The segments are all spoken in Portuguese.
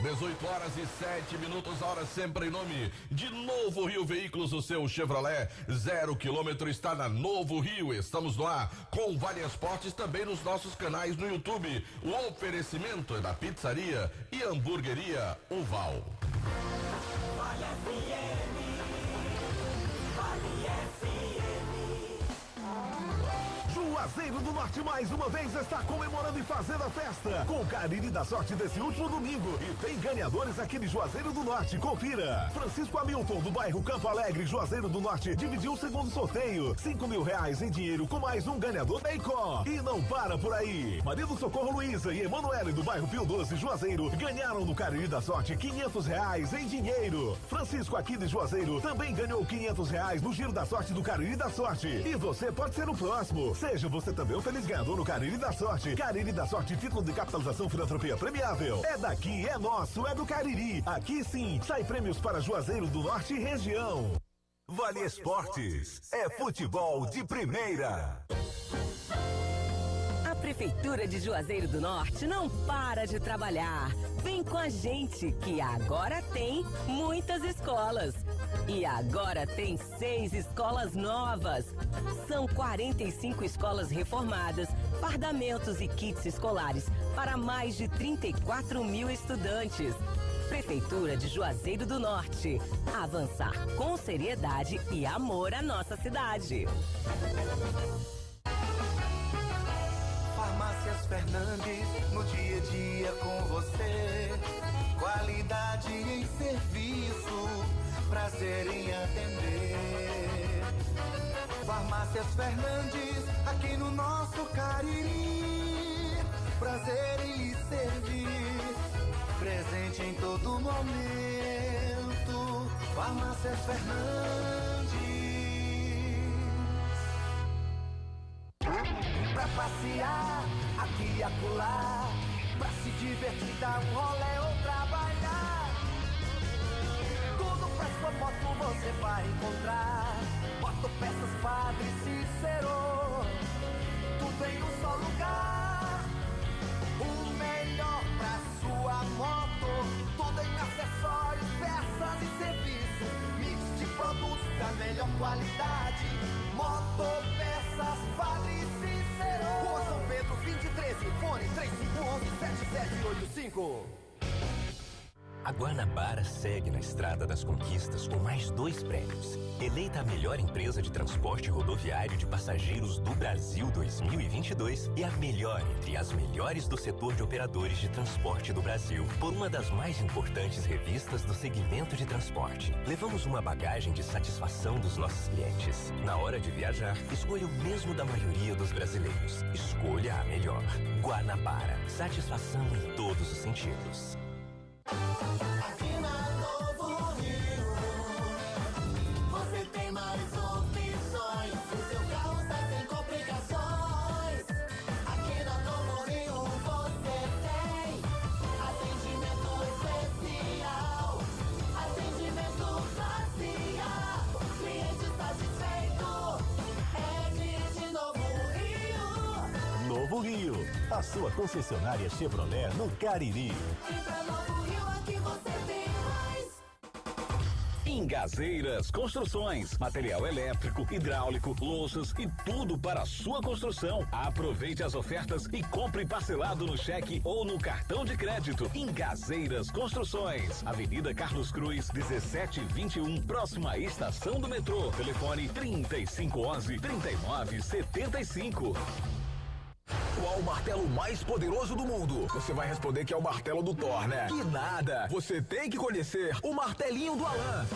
18h07, a hora sempre em nome de Novo Rio Veículos, o seu Chevrolet 0 km está na Novo Rio. Estamos lá com Vale Esportes também nos nossos canais no YouTube. O oferecimento é da pizzaria e hamburgueria Oval. Vale FM, Vale FM. Juazeiro do Norte mais uma vez está comemorando e fazendo a festa com o Cariri da Sorte desse último domingo e tem ganhadores aqui de Juazeiro do Norte. Confira. Francisco Hamilton do bairro Campo Alegre, Juazeiro do Norte, dividiu o segundo sorteio, R$5.000 em dinheiro com mais um ganhador da Icó. E não para por aí. Maria do Socorro Luísa e Emanuele do bairro Pio 12, Juazeiro, ganharam no Cariri da Sorte R$500 em dinheiro. Francisco aqui de Juazeiro também ganhou R$500 no Giro da Sorte do Cariri da Sorte. E você pode ser o próximo. Seja você também um feliz ganhador no Cariri da Sorte. Cariri da Sorte, título de capitalização filantropia premiável. É daqui, é nosso, é do Cariri. Aqui sim, sai prêmios para Juazeiro do Norte e região. Vale Esportes, é futebol de primeira. A Prefeitura de Juazeiro do Norte não para de trabalhar. Vem com a gente, que agora tem muitas escolas. E agora tem 6 escolas novas. São 45 escolas reformadas, fardamentos e kits escolares para mais de 34 mil estudantes. Prefeitura de Juazeiro do Norte. Avançar com seriedade e amor à nossa cidade. Farmácias Fernandes, no dia a dia com você. Qualidade em serviço, prazer em atender. Farmácias Fernandes, aqui no nosso Cariri. Prazer em lhe servir, presente em todo momento. Farmácias Fernandes. Pra passear, aqui e acolá, pra se divertir, dar um rolê ou trabalhar. Tudo pra sua moto você vai encontrar. Motopeças Padre Cícero, tudo em um só lugar. O melhor pra sua moto, tudo em acessórios, peças e serviços. Mix de produtos da melhor qualidade. Motopeças Padre Cícero, Rua São Pedro 2013, fone 3511-7785. A Guanabara segue na Estrada das Conquistas com mais 2 prêmios. Eleita a melhor empresa de transporte rodoviário de passageiros do Brasil 2022 e a melhor entre as melhores do setor de operadores de transporte do Brasil por uma das mais importantes revistas do segmento de transporte. Levamos uma bagagem de satisfação dos nossos clientes. Na hora de viajar, escolha o mesmo da maioria dos brasileiros. Escolha a melhor. Guanabara. Satisfação em todos os sentidos. Aqui na Novo Rio, você tem mais opções. O seu carro sai sem complicações. Aqui na Novo Rio você tem atendimento especial, atendimento facial. Cliente satisfeito é de Novo Rio. Novo Rio, a sua concessionária Chevrolet no Cariri. Engazeiras Construções, material elétrico, hidráulico, louças e tudo para a sua construção. Aproveite as ofertas e compre parcelado no cheque ou no cartão de crédito. Engazeiras Construções, Avenida Carlos Cruz, 1721, próxima à estação do metrô. Telefone 3511-3975. Qual o martelo mais poderoso do mundo? Você vai responder que é o martelo do Thor, né? Que nada! Você tem que conhecer o martelinho do Alan.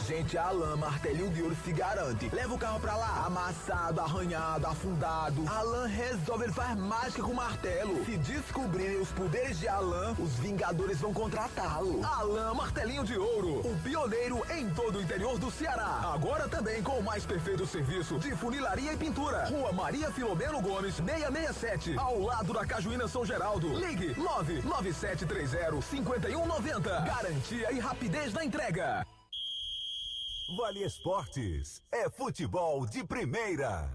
Gente, a Alan Martelinho de Ouro se garante. Leva o carro pra lá, amassado, arranhado, afundado. Alan resolve, ele faz mágica com o martelo. Se descobrirem os poderes de Alan, os Vingadores vão contratá-lo. Alan Martelinho de Ouro, o pioneiro em todo o interior do Ceará. Agora também com o mais perfeito serviço de funilaria e pintura. Rua Maria Filomeno Gomes, 667, ao lado da Cajuína São Geraldo. Ligue 99730-5190. Garantia e rapidez na entrega. Vale Esportes, é futebol de primeira.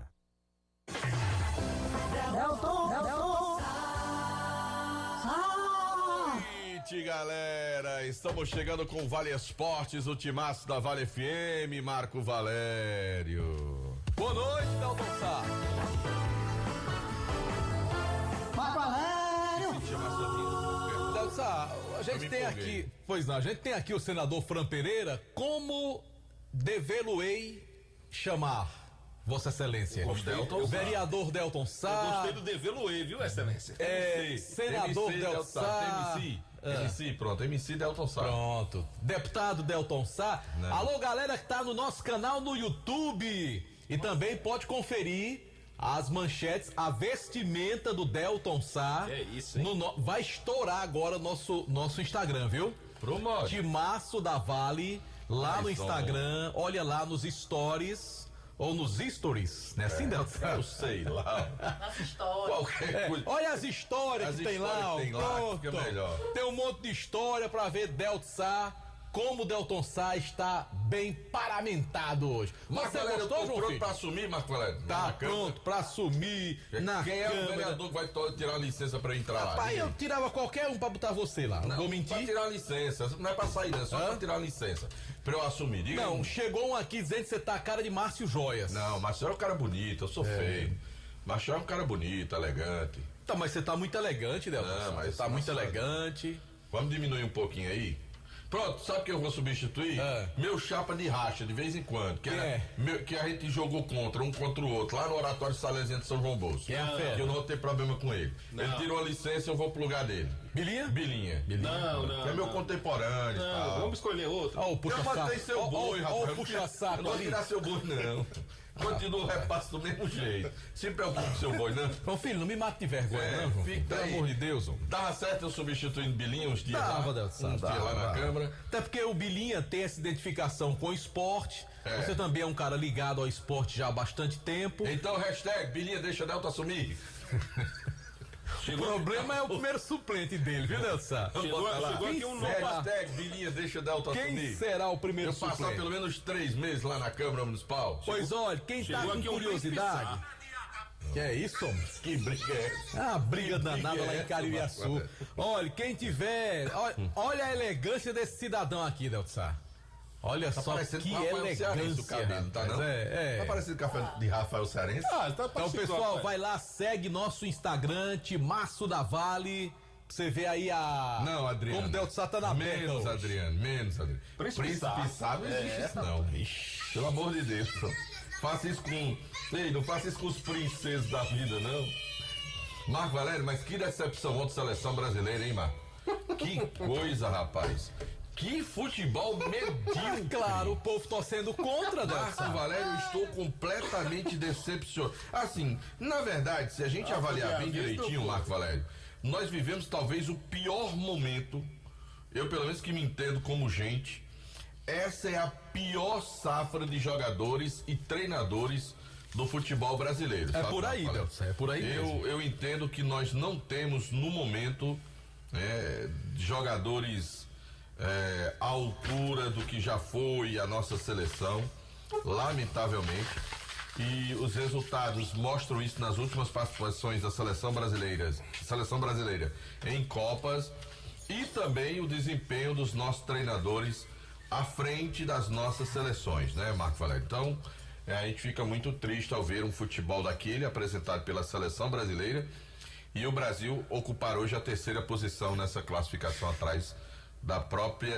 noite, galera. Estamos chegando com o Vale Esportes, o timaço da Vale FM, Marco Valério. Boa noite, Dalton Sá. Marco Valério. Dalton Sá, a gente tem aqui, a gente tem aqui o senador Fran Pereira. Como devê-lo-ei chamar, Vossa Excelência? O vereador Delton Sá. Eu gostei do devê-lo-ei, viu, Excelência? Senador Delton Sá. MC, pronto, MC Delton Sá. Pronto. Deputado Delton Sá. Não. Alô, galera que tá no nosso canal no YouTube. E também pode conferir as manchetes, a vestimenta do Delton Sá. É isso, hein? Vai estourar agora nosso Instagram, viu? Promove. Timaço da Vale, lá no Instagram. Olha lá nos stories. Ou nos stories, né? Assim, Delton Sá? Eu sei lá. Nas histórias. Qualquer coisa. Olha as histórias que tem lá, ó. Tem lá, fica melhor. Tem um monte de história pra ver Delton Sá, como o Delton Sá está bem paramentado hoje. Marco Você Valério, gostou, eu tô João pronto Filho? pra assumir, Marco Valério? Tá pronto pra assumir na Quem é o Câmara. vereador que vai tirar a licença pra entrar lá? Rapaz, eu tirava qualquer um pra botar você lá. Não vou mentir. Pra tirar a licença, não é pra sair, não, é só pra tirar a licença. Pra eu assumir, diga. Não, chegou um aqui dizendo que você tá a cara de Márcio Joias. Não, Márcio é um cara bonito, eu sou feio. Márcio é um cara bonito, elegante. Tá, mas você tá muito elegante, Delton Sá. mas Você tá muito Márcio- elegante. Vamos diminuir um pouquinho aí? Pronto, sabe que eu vou substituir? Meu chapa de racha, de vez em quando. Que a gente jogou contra o outro, lá no Oratório Salesiano de São João Bosco. Quem é a fera? Que eu não vou ter problema com ele. Não. Ele tirou a licença, eu vou pro lugar dele. Bilinha? Bilinha. Não. Que é meu contemporâneo e tal. Vamos escolher outro. Ó, o puxa Eu matei seu boi, rapaz. Ó, o puxa-saco Eu não vou ali. tirar seu boi, não. Continua o repasse do mesmo jeito. Se preocupe com seu boi, não. João Filho, não me mate de vergonha, não, João. Fica Pelo aí. amor de Deus, João. Dava certo eu substituindo Bilinha uns dias Dava, lá. Delton Sá, Uns dias lá na dava. Câmara. Até porque o Bilinha tem essa identificação com o esporte. É. Você também é um cara ligado ao esporte já há bastante tempo. Então, hashtag Bilinha deixa Delta assumir. O problema é o primeiro suplente dele, viu, Delton Sá? Chegou aqui um novo. Hashtag Bilinha deixa Delta Quem assumir. será o primeiro Eu passar suplente? pelo menos 3 meses lá na Câmara Municipal. Pois olha, quem tá chegou com aqui um curiosidade... Que é isso, homem? Que briga é essa? Ah, briga danada briga lá é em essa, Caririaçu. Marco? Olha, quem tiver... Olha a elegância desse cidadão aqui, Delton Sá. Olha Tá só parecendo que Rafael Cearense elegância, o cabelo, tá rapaz. não? É. Tá parecendo café de Rafael Cearense? Tá Então, pessoal, vai lá, segue nosso Instagram, Timaço da Vale. Pra você ver aí a... Não, Adriano. Como o Delton Sá tá na beca Menos, hoje. Adriano, menos, Adriano. Príncipe Sá não existe isso, não. Pelo amor de Deus. Faça isso com... Ei, não faça isso com os princesos da vida, não. Marco Valério, mas que decepção outra seleção brasileira, hein, Marco? Que coisa, rapaz. Que futebol medíocre. Claro, o povo torcendo contra, Delton Marco Sá. Valério, eu estou completamente decepcionado. Assim, na verdade, se a gente avaliar bem direitinho, Marco Valério, nós vivemos talvez o pior momento, eu pelo menos que me entendo como gente, essa é a pior safra de jogadores e treinadores do futebol brasileiro. É sabe, por aí, Marco Valério? Delton Sá, é por aí mesmo. Eu entendo que nós não temos, no momento, jogadores à altura do que já foi a nossa seleção, lamentavelmente. E os resultados mostram isso nas últimas participações da seleção brasileira em Copas, e também o desempenho dos nossos treinadores à frente das nossas seleções, né, Marco Valério? Então, a gente fica muito triste ao ver um futebol daquele apresentado pela seleção brasileira, e o Brasil ocupar hoje a 3ª posição nessa classificação, atrás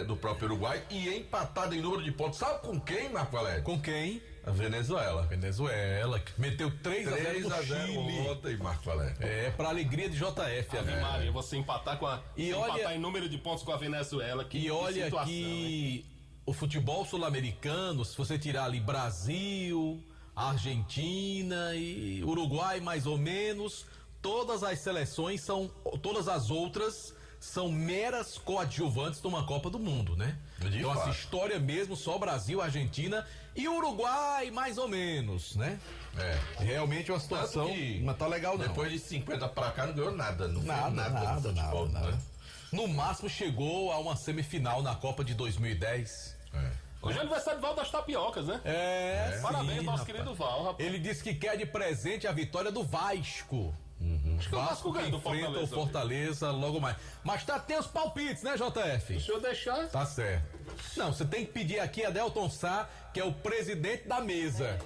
do próprio Uruguai, e empatado em número de pontos. Sabe com quem, Marco Valério? Com quem? A Venezuela. Venezuela, que meteu 3-0 pro 3-0 Chile. ontem, Marco Valério. É, pra alegria de JF. Ave Maria, você empatar olha, em número de pontos com a Venezuela. E olha situação, que o futebol sul-americano, se você tirar ali Brasil, Argentina e Uruguai mais ou menos, todas as seleções todas as outras são meras coadjuvantes de uma Copa do Mundo, né? Então, essa história mesmo, só Brasil, Argentina e Uruguai, mais ou menos, né? Realmente é uma situação, não tá legal não. Depois de 50 pra cá não ganhou nada, não nada, no futebol, nada. Né? No máximo chegou a uma semifinal na Copa de 2010. Hoje é aniversário do Val das Tapiocas, né? Sim, Parabéns, nosso rapaz. querido Val, rapaz. Ele disse que quer de presente a vitória do Vasco. que o Vasco ganha do enfrenta o Fortaleza logo mais. Mas tem os palpites, né, JF? Se eu deixar... Tá certo. Não, você tem que pedir aqui a Delton Sá, que é o presidente da mesa.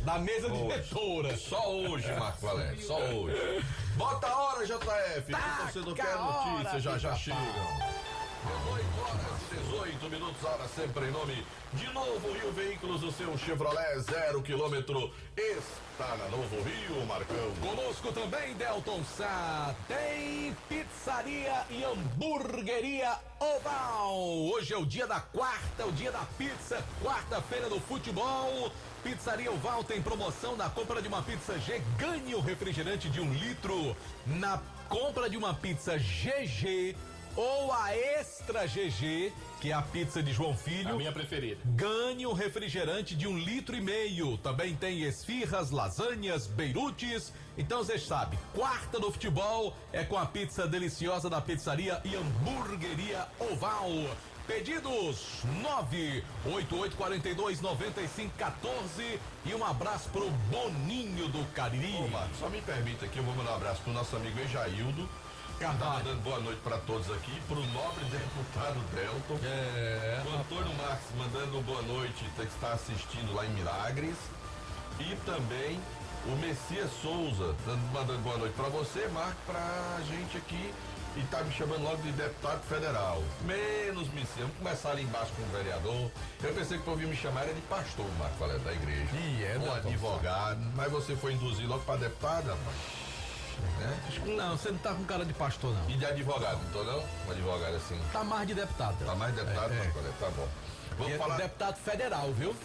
Da mesa diretora. Só hoje, Marco Valério, só hoje. Bota a hora, JF, que você não quer notícia, já chegam. 8 horas, 18 minutos, hora sempre em nome de Novo Rio Veículos, o seu Chevrolet 0 km está na Novo Rio, Marcão. Conosco também, Delton Sá, tem pizzaria e hamburgueria Oval. Hoje é o dia da quarta, o dia da pizza, quarta-feira do futebol. Pizzaria Oval tem promoção na compra de uma pizza G, ganhe o refrigerante de 1 litro. Na compra de uma pizza GG ou a Extra GG, que é a pizza de João Filho, a minha preferida, ganhe um refrigerante de 1,5 litros. Também tem esfirras, lasanhas, beirutes. Então você sabe, quarta do futebol é com a pizza deliciosa da pizzaria e hamburgueria Oval. Pedidos 988429514 e um abraço pro Boninho do Cariri. Ô, Marcos, só me permita aqui, eu vou mandar um abraço pro nosso amigo Ejaildo. Tá mandando boa noite para todos aqui, pro nobre deputado Delton. O Antônio Marques mandando boa noite, que está assistindo lá em Milagres. E também o Messias Souza mandando boa noite para você, Marco, pra gente aqui. E tá me chamando logo de deputado federal. Menos Messias. Vamos começar ali embaixo com o vereador. Eu pensei que o povo ia me chamar era de pastor, Marco Valério, da igreja. Um advogado. Mas você foi induzir logo para deputado, rapaz. Não, você não tá com cara de pastor, não. E de advogado, não tô não? Um advogado assim. Tá mais de deputado. Tá mais de deputado? Tá bom. Vamos falar... deputado federal, viu?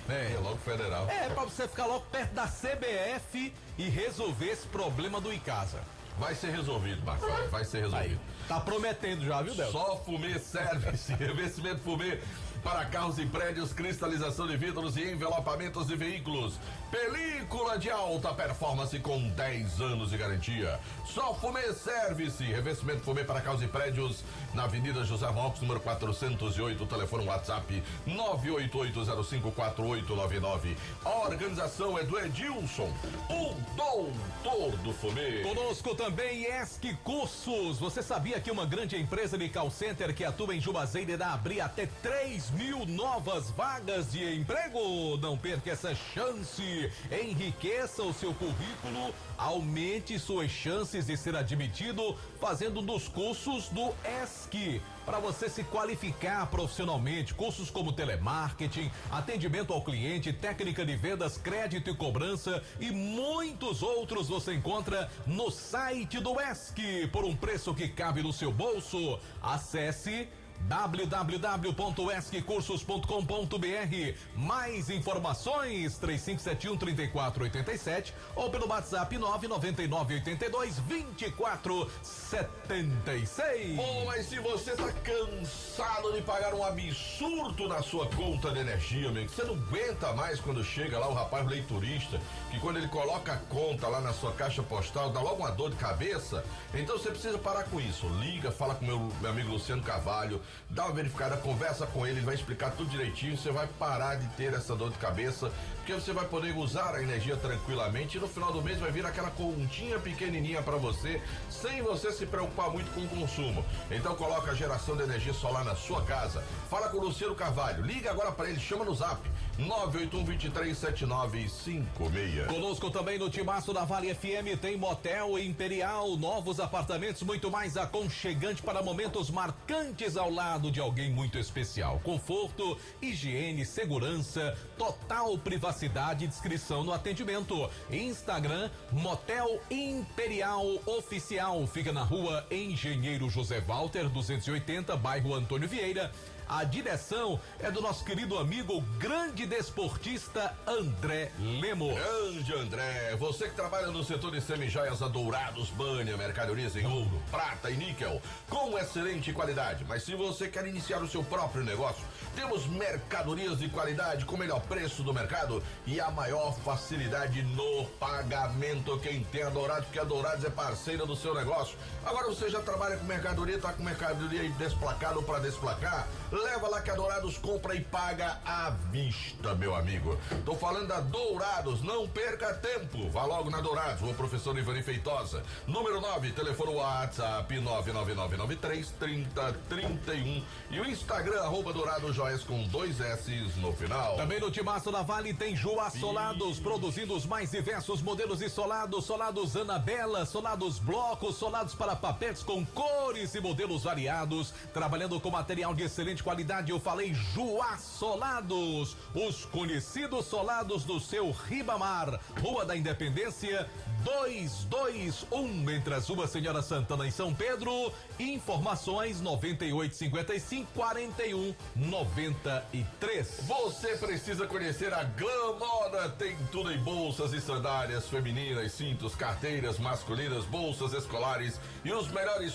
É logo federal. É, pra você ficar logo perto da CBF e resolver esse problema do Icasa. Vai ser resolvido, Marco, vai ser resolvido. Aí, tá prometendo já, viu, Delton? Só Fumê Service, revestimento Fumê para carros e prédios, cristalização de vidros e envelopamentos de veículos. Película de alta performance com 10 anos de garantia. Só Fumê Service, revestimento Fumê para carros e prédios na Avenida José Roques, número 408, telefone WhatsApp 988054899. A organização é do Edilson, o doutor do Fumê. Conosco também ESC Cursos. Você sabia que uma grande empresa de call center que atua em Juazeiro irá abrir até 3.000 novas vagas de emprego? Não perca essa chance. Enriqueça o seu currículo, aumente suas chances de ser admitido fazendo um dos cursos do ESC. Para você se qualificar profissionalmente, cursos como telemarketing, atendimento ao cliente, técnica de vendas, crédito e cobrança e muitos outros você encontra no site do ESC por um preço que cabe no seu bolso. Acesse www.esccursos.com.br. Mais informações 3571-3487 ou pelo WhatsApp 999-82-2476. Bom, mas se você tá cansado de pagar um absurdo na sua conta de energia, amigo, você não aguenta mais quando chega lá o rapaz leiturista, que quando ele coloca a conta lá na sua caixa postal, dá logo uma dor de cabeça. Então você precisa parar com isso. Liga, fala com meu amigo Luciano Carvalho, dá uma verificada, conversa com ele vai explicar tudo direitinho, você vai parar de ter essa dor de cabeça, porque você vai poder usar a energia tranquilamente e no final do mês vai vir aquela continha pequenininha para você, sem você se preocupar muito com o consumo. Então coloca a geração de energia solar na sua casa. Fala com o Luciano Carvalho, liga agora para ele, chama no Zap 981-237956. Conosco também no Timaço da Vale FM tem Motel Imperial, novos apartamentos muito mais aconchegante para momentos marcantes ao lado de alguém muito especial. Conforto, higiene, segurança, total privacidade e discrição no atendimento. Instagram Motel Imperial Oficial, fica na rua Engenheiro José Walter 280, bairro Antônio Vieira. A direção é do nosso querido amigo, grande desportista André Lemos. Grande André, você que trabalha no setor de semijoias a Dourados, Banha, mercadorias em ouro, prata e níquel, com excelente qualidade. Mas se você quer iniciar o seu próprio negócio, temos mercadorias de qualidade com o melhor preço do mercado e a maior facilidade no pagamento. Quem tem a Dourados, porque a Dourados é parceira do seu negócio. Agora você já trabalha com mercadoria, tá com mercadoria aí desplacado para desplacar? Leva lá que a Dourados compra e paga à vista, meu amigo. Tô falando da Dourados, não perca tempo. Vá logo na Dourados, o professor Ivani Feitosa. Número 9, telefone WhatsApp 999933031 e o Instagram @Dourados Joias com 2 S's no final. Também no Timaço da Vale tem Joá Solados, produzindo os mais diversos modelos de solados, solados Anabela, solados blocos, solados para papetes com cores e modelos variados, trabalhando com material de excelente qualidade. Eu falei Joá Solados, os conhecidos solados do seu Ribamar, Rua da Independência 221, entre as ruas Senhora Santana em São Pedro. Informações 9855-4193. Você precisa conhecer a Glamora, tem tudo em bolsas e sandálias femininas, cintos, carteiras masculinas, bolsas escolares e os melhores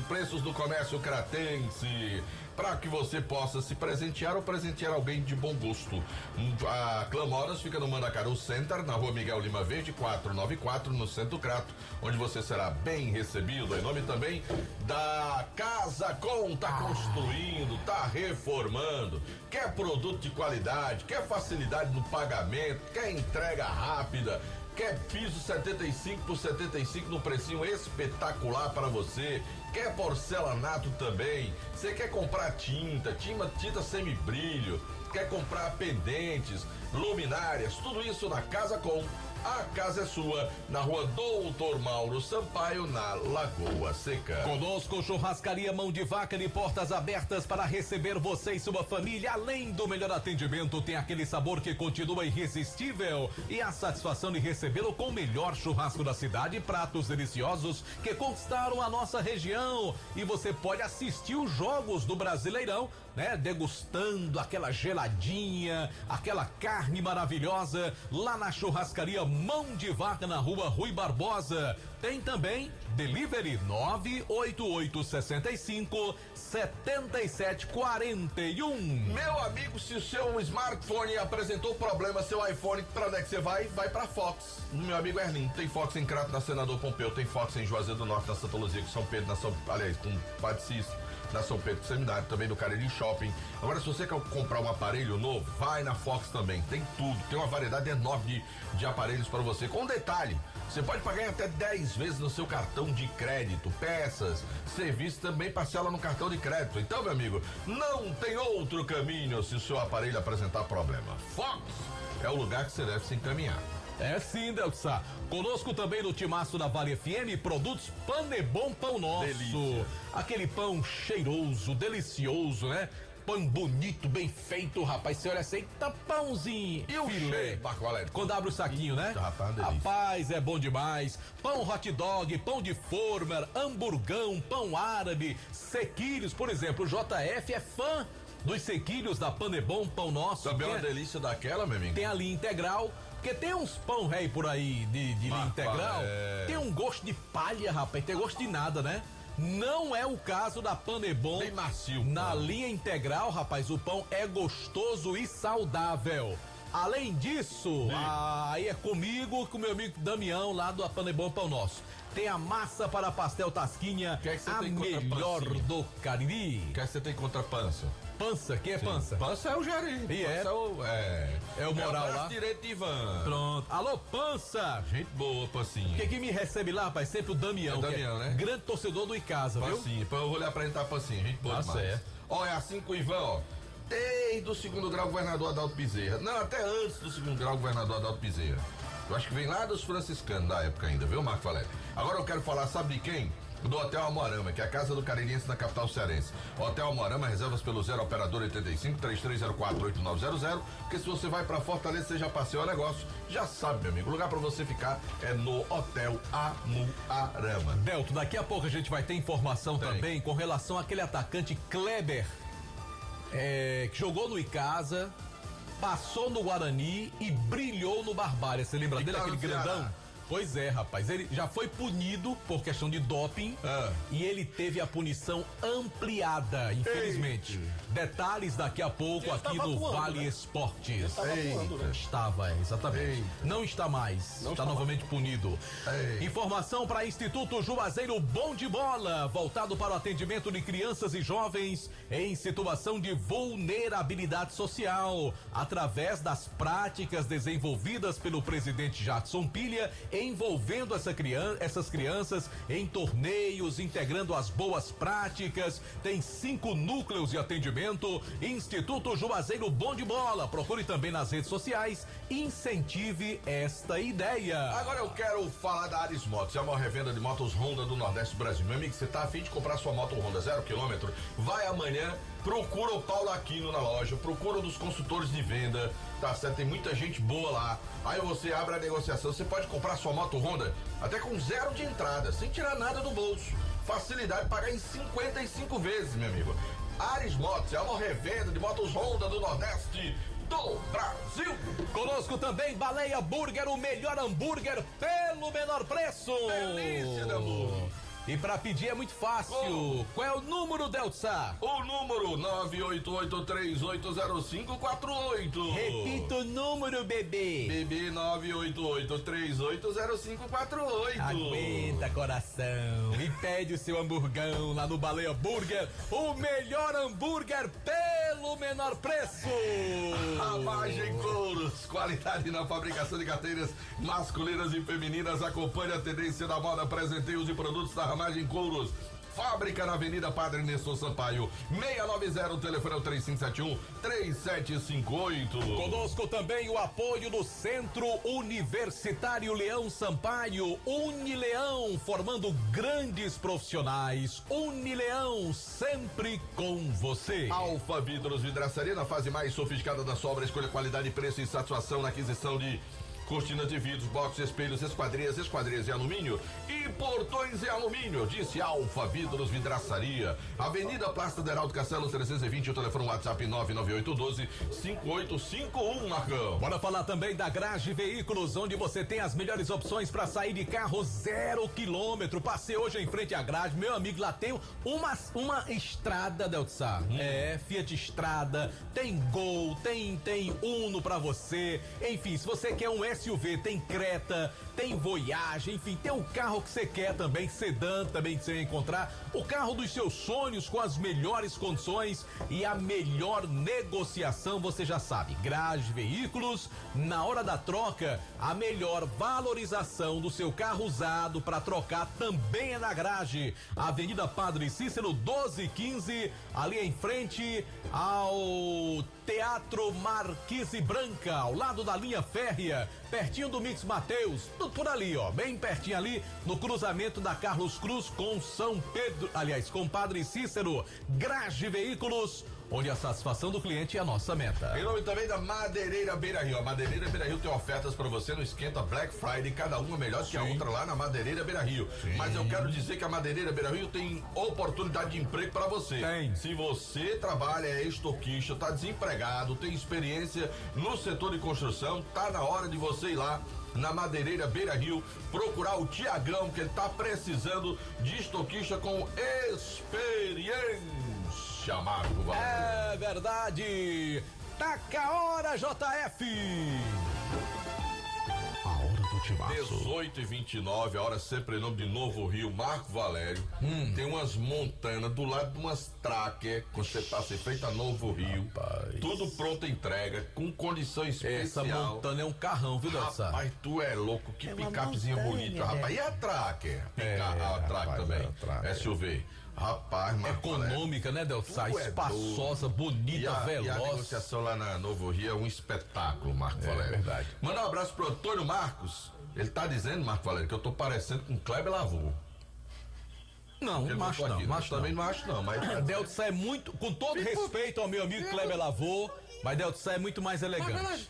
preços do comércio cratense, para que você possa se presentear ou presentear alguém de bom gosto. A Glamoras fica no Mandacaru Center, na Rua Miguel Lima Verde 494, no Centro Crato, onde você será bem recebido. Em nome também da Casa Com, tá construindo, tá reformando, quer produto de qualidade, quer facilidade no pagamento, quer entrega rápida, quer piso 75 por 75 no precinho espetacular para você, quer porcelanato também, você quer comprar tinta semibrilho, quer comprar pendentes, luminárias, tudo isso na Casa Com. A casa é sua, na Rua Doutor Mauro Sampaio, na Lagoa Seca. Conosco, Churrascaria Mão de Vaca, de portas abertas para receber você e sua família. Além do melhor atendimento, tem aquele sabor que continua irresistível e a satisfação de recebê-lo com o melhor churrasco da cidade, pratos deliciosos que conquistaram a nossa região. E você pode assistir os jogos do Brasileirão, né? Degustando aquela geladinha, aquela carne maravilhosa lá na Churrascaria Mão de Vaca, na Rua Rui Barbosa. Tem também delivery 98865-7741. Meu amigo, se o seu smartphone apresentou problema, seu iPhone, pra onde é que você vai? Vai pra Fox. Meu amigo Erlin, tem Fox em Crato, na Senador Pompeu, tem Fox em Juazeiro do Norte, na Santa Luzia, com São Pedro, com Padre Cícero, na São Pedro do Seminário, também do Cariri Shopping. Agora, se você quer comprar um aparelho novo, vai na Fox também, tem tudo, tem uma variedade enorme de aparelhos para você, com detalhe, você pode pagar até 10 vezes no seu cartão de crédito, peças, serviço também parcela no cartão de crédito. Então, meu amigo, não tem outro caminho se o seu aparelho apresentar problema. Fox é o lugar que você deve se encaminhar. É sim, Delsa. Conosco também no Timaço da Vale FM, produtos Panebom Pão Nosso. Delícia. Aquele pão cheiroso, delicioso, né? Pão bonito, bem feito, rapaz. Você olha assim, tá pãozinho. E o filé? Quando abre o saquinho, né? Rapaz, delícia. Rapaz, é bom demais. Pão hot dog, pão de forma, hamburgão, pão árabe, sequilhos. Por exemplo, o JF é fã dos sequilhos da Panebom Pão Nosso. Também é uma delícia daquela, meu amigo. Tem a linha integral, porque tem uns pão rei por aí de linha integral, tem um gosto de palha, rapaz, tem gosto de nada, né? Não é o caso da Panebom. Bem macio. Na linha integral, rapaz, o pão é gostoso e saudável. Além disso, aí é comigo, com o meu amigo Damião, lá do Panebom Pão Nosso. Tem a massa para pastel Tasquinha, a melhor do Cariri. O que é que você tem contra a pança? Pança? Quem é pança? Pança é o Jari. E é? É o moral lá? Direito de Ivan. Pronto. Alô, Pança! Gente boa, Pancinha. Quem que me recebe lá, rapaz? Sempre o Damião. É Damião, né? Grande torcedor do Icasa, viu? Pancinha. Eu vou lhe apresentar a Pancinha. Gente boa demais. Certo. Ó, é assim com o Ivan, ó. Desde o 2º grau, governador Adalto Bezerra. Não, até antes do 2º grau, governador Adalto Bezerra. Eu acho que vem lá dos franciscanos da época ainda, viu, Marco Valério? Agora eu quero falar, sabe de quem? Do Hotel Almoarama, que é a casa do caririense na capital cearense. Hotel Almoarama, reservas pelo 0 operador 85-3304-8900, porque se você vai pra Fortaleza, você já passeou o negócio, já sabe, meu amigo, o lugar pra você ficar é no Hotel Almoarama. Delto, daqui a pouco a gente vai ter informação também com relação àquele atacante Kleber, que jogou no Icasa, passou no Guarani e brilhou no Barbária. Você lembra dele, aquele grandão? Pois é, rapaz. Ele já foi punido por questão de doping e ele teve a punição ampliada, infelizmente. Detalhes daqui a pouco aqui no Vale Esportes. Estava, exatamente. Não está mais. Está novamente punido. Informação para Instituto Juazeiro Bom de Bola, voltado para o atendimento de crianças e jovens em situação de vulnerabilidade social, através das práticas desenvolvidas pelo presidente Jadson Pilha, envolvendo essas crianças em torneios, integrando as boas práticas. Tem 5 núcleos de atendimento. Instituto Juazeiro Bom de Bola. Procure também nas redes sociais. Incentive esta ideia. Agora eu quero falar da Ares Motos. É uma revenda de motos Honda do Nordeste do Brasil. Meu amigo, você tá a fim de comprar sua moto Honda 0 km? Vai amanhã, procura o Paulo Aquino na loja, procura um dos consultores de venda, tá certo? Tem muita gente boa lá. Aí você abre a negociação, você pode comprar sua moto Honda até com 0 de entrada, sem tirar nada do bolso. Facilidade, pagar em 55 vezes, meu amigo. Ares Motos é uma revenda de motos Honda do Nordeste do Brasil. Conosco também Baleia Burger, o melhor hambúrguer pelo menor preço. Delícia de hambúrguer. E pra pedir é muito fácil. Qual é o número, Delsa? O número 988380548. Repita o número, bebê. Bebê 988380548. Aguenta, coração. E pede o seu hamburgão lá no Baleia Burger, o melhor hambúrguer pelo menor preço. A Margem Couros, qualidade na fabricação de carteiras masculinas e femininas. Acompanhe a tendência da moda, presenteios e produtos da Ramagem Couros. Fábrica na Avenida Padre Nestor Sampaio, 690, telefone 3571-3758. Conosco também o apoio do Centro Universitário Leão Sampaio, Unileão, formando grandes profissionais. Unileão, sempre com você. Alfa Vidros Vidraçaria, na fase mais sofisticada da sua obra, escolha qualidade, preço e satisfação na aquisição de cortinas de vidros, boxes, espelhos, esquadrias em alumínio e portões em alumínio. Disse Alfa Vidros Vidraçaria. Avenida Praça do Heraldo Castelo 320, o telefone WhatsApp 99812-5851, Marcão. Bora falar também da Grage Veículos, onde você tem as melhores opções para sair de carro 0 km. Passei hoje em frente à Grage, meu amigo, lá tem uma estrada, Deltsá. Fiat Estrada, tem Gol, tem Uno pra você. Enfim, se você quer um SUV, tem Creta, tem Voyage, enfim, tem o carro que você quer também, sedã também você vai encontrar, o carro dos seus sonhos com as melhores condições e a melhor negociação, você já sabe. Grage Veículos, na hora da troca, a melhor valorização do seu carro usado para trocar também é na Grage. Avenida Padre Cícero 1215, ali em frente ao Teatro Marquise Branca, ao lado da linha férrea, pertinho do Mix Mateus, tudo por ali, ó, bem pertinho ali, no cruzamento da Carlos Cruz com São Pedro, aliás, com Padre Cícero. Grage Veículos, onde a satisfação do cliente é a nossa meta. Em nome também da Madeireira Beira Rio. A Madeireira Beira Rio tem ofertas para você no Esquenta Black Friday, cada uma melhor que a outra lá na Madeireira Beira Rio. Mas eu quero dizer que a Madeireira Beira Rio tem oportunidade de emprego para você. Tem. Se você trabalha, é estoquista, tá desempregado, tem experiência no setor de construção, tá na hora de você ir lá na Madeireira Beira Rio, procurar o Tiagão, que ele tá precisando de estoquista com experiência. Marco Valério. É verdade. Taca a hora, JF. A hora do timaço. 18h29, a hora sempre em nome de Novo Rio, Marco Valério. Tem umas montanas do lado de umas tracker, quando você passa em frente a Novo Rio. Rapaz. Tudo pronta entrega, com condição especial. Essa montana é um carrão, viu, Delsa? Rapaz, tu é louco, que picapezinha bonita, rapaz. E a tracker? A tracker também, SUV. Rapaz, Marco econômica, Valério, né, Delsa? Espaçosa, bonita, veloz. E a negociação lá na Novo Rio é um espetáculo, Marco Valério. É verdade. Manda um abraço pro Antônio Marcos. Ele tá dizendo, Marco Valério, que eu tô parecendo com Kleber Lavô. Não, não acho não. Mas também não acho não. Mas Delsa é muito, com todo respeito ao meu amigo Kleber Lavô, mas Delsa é muito mais elegante.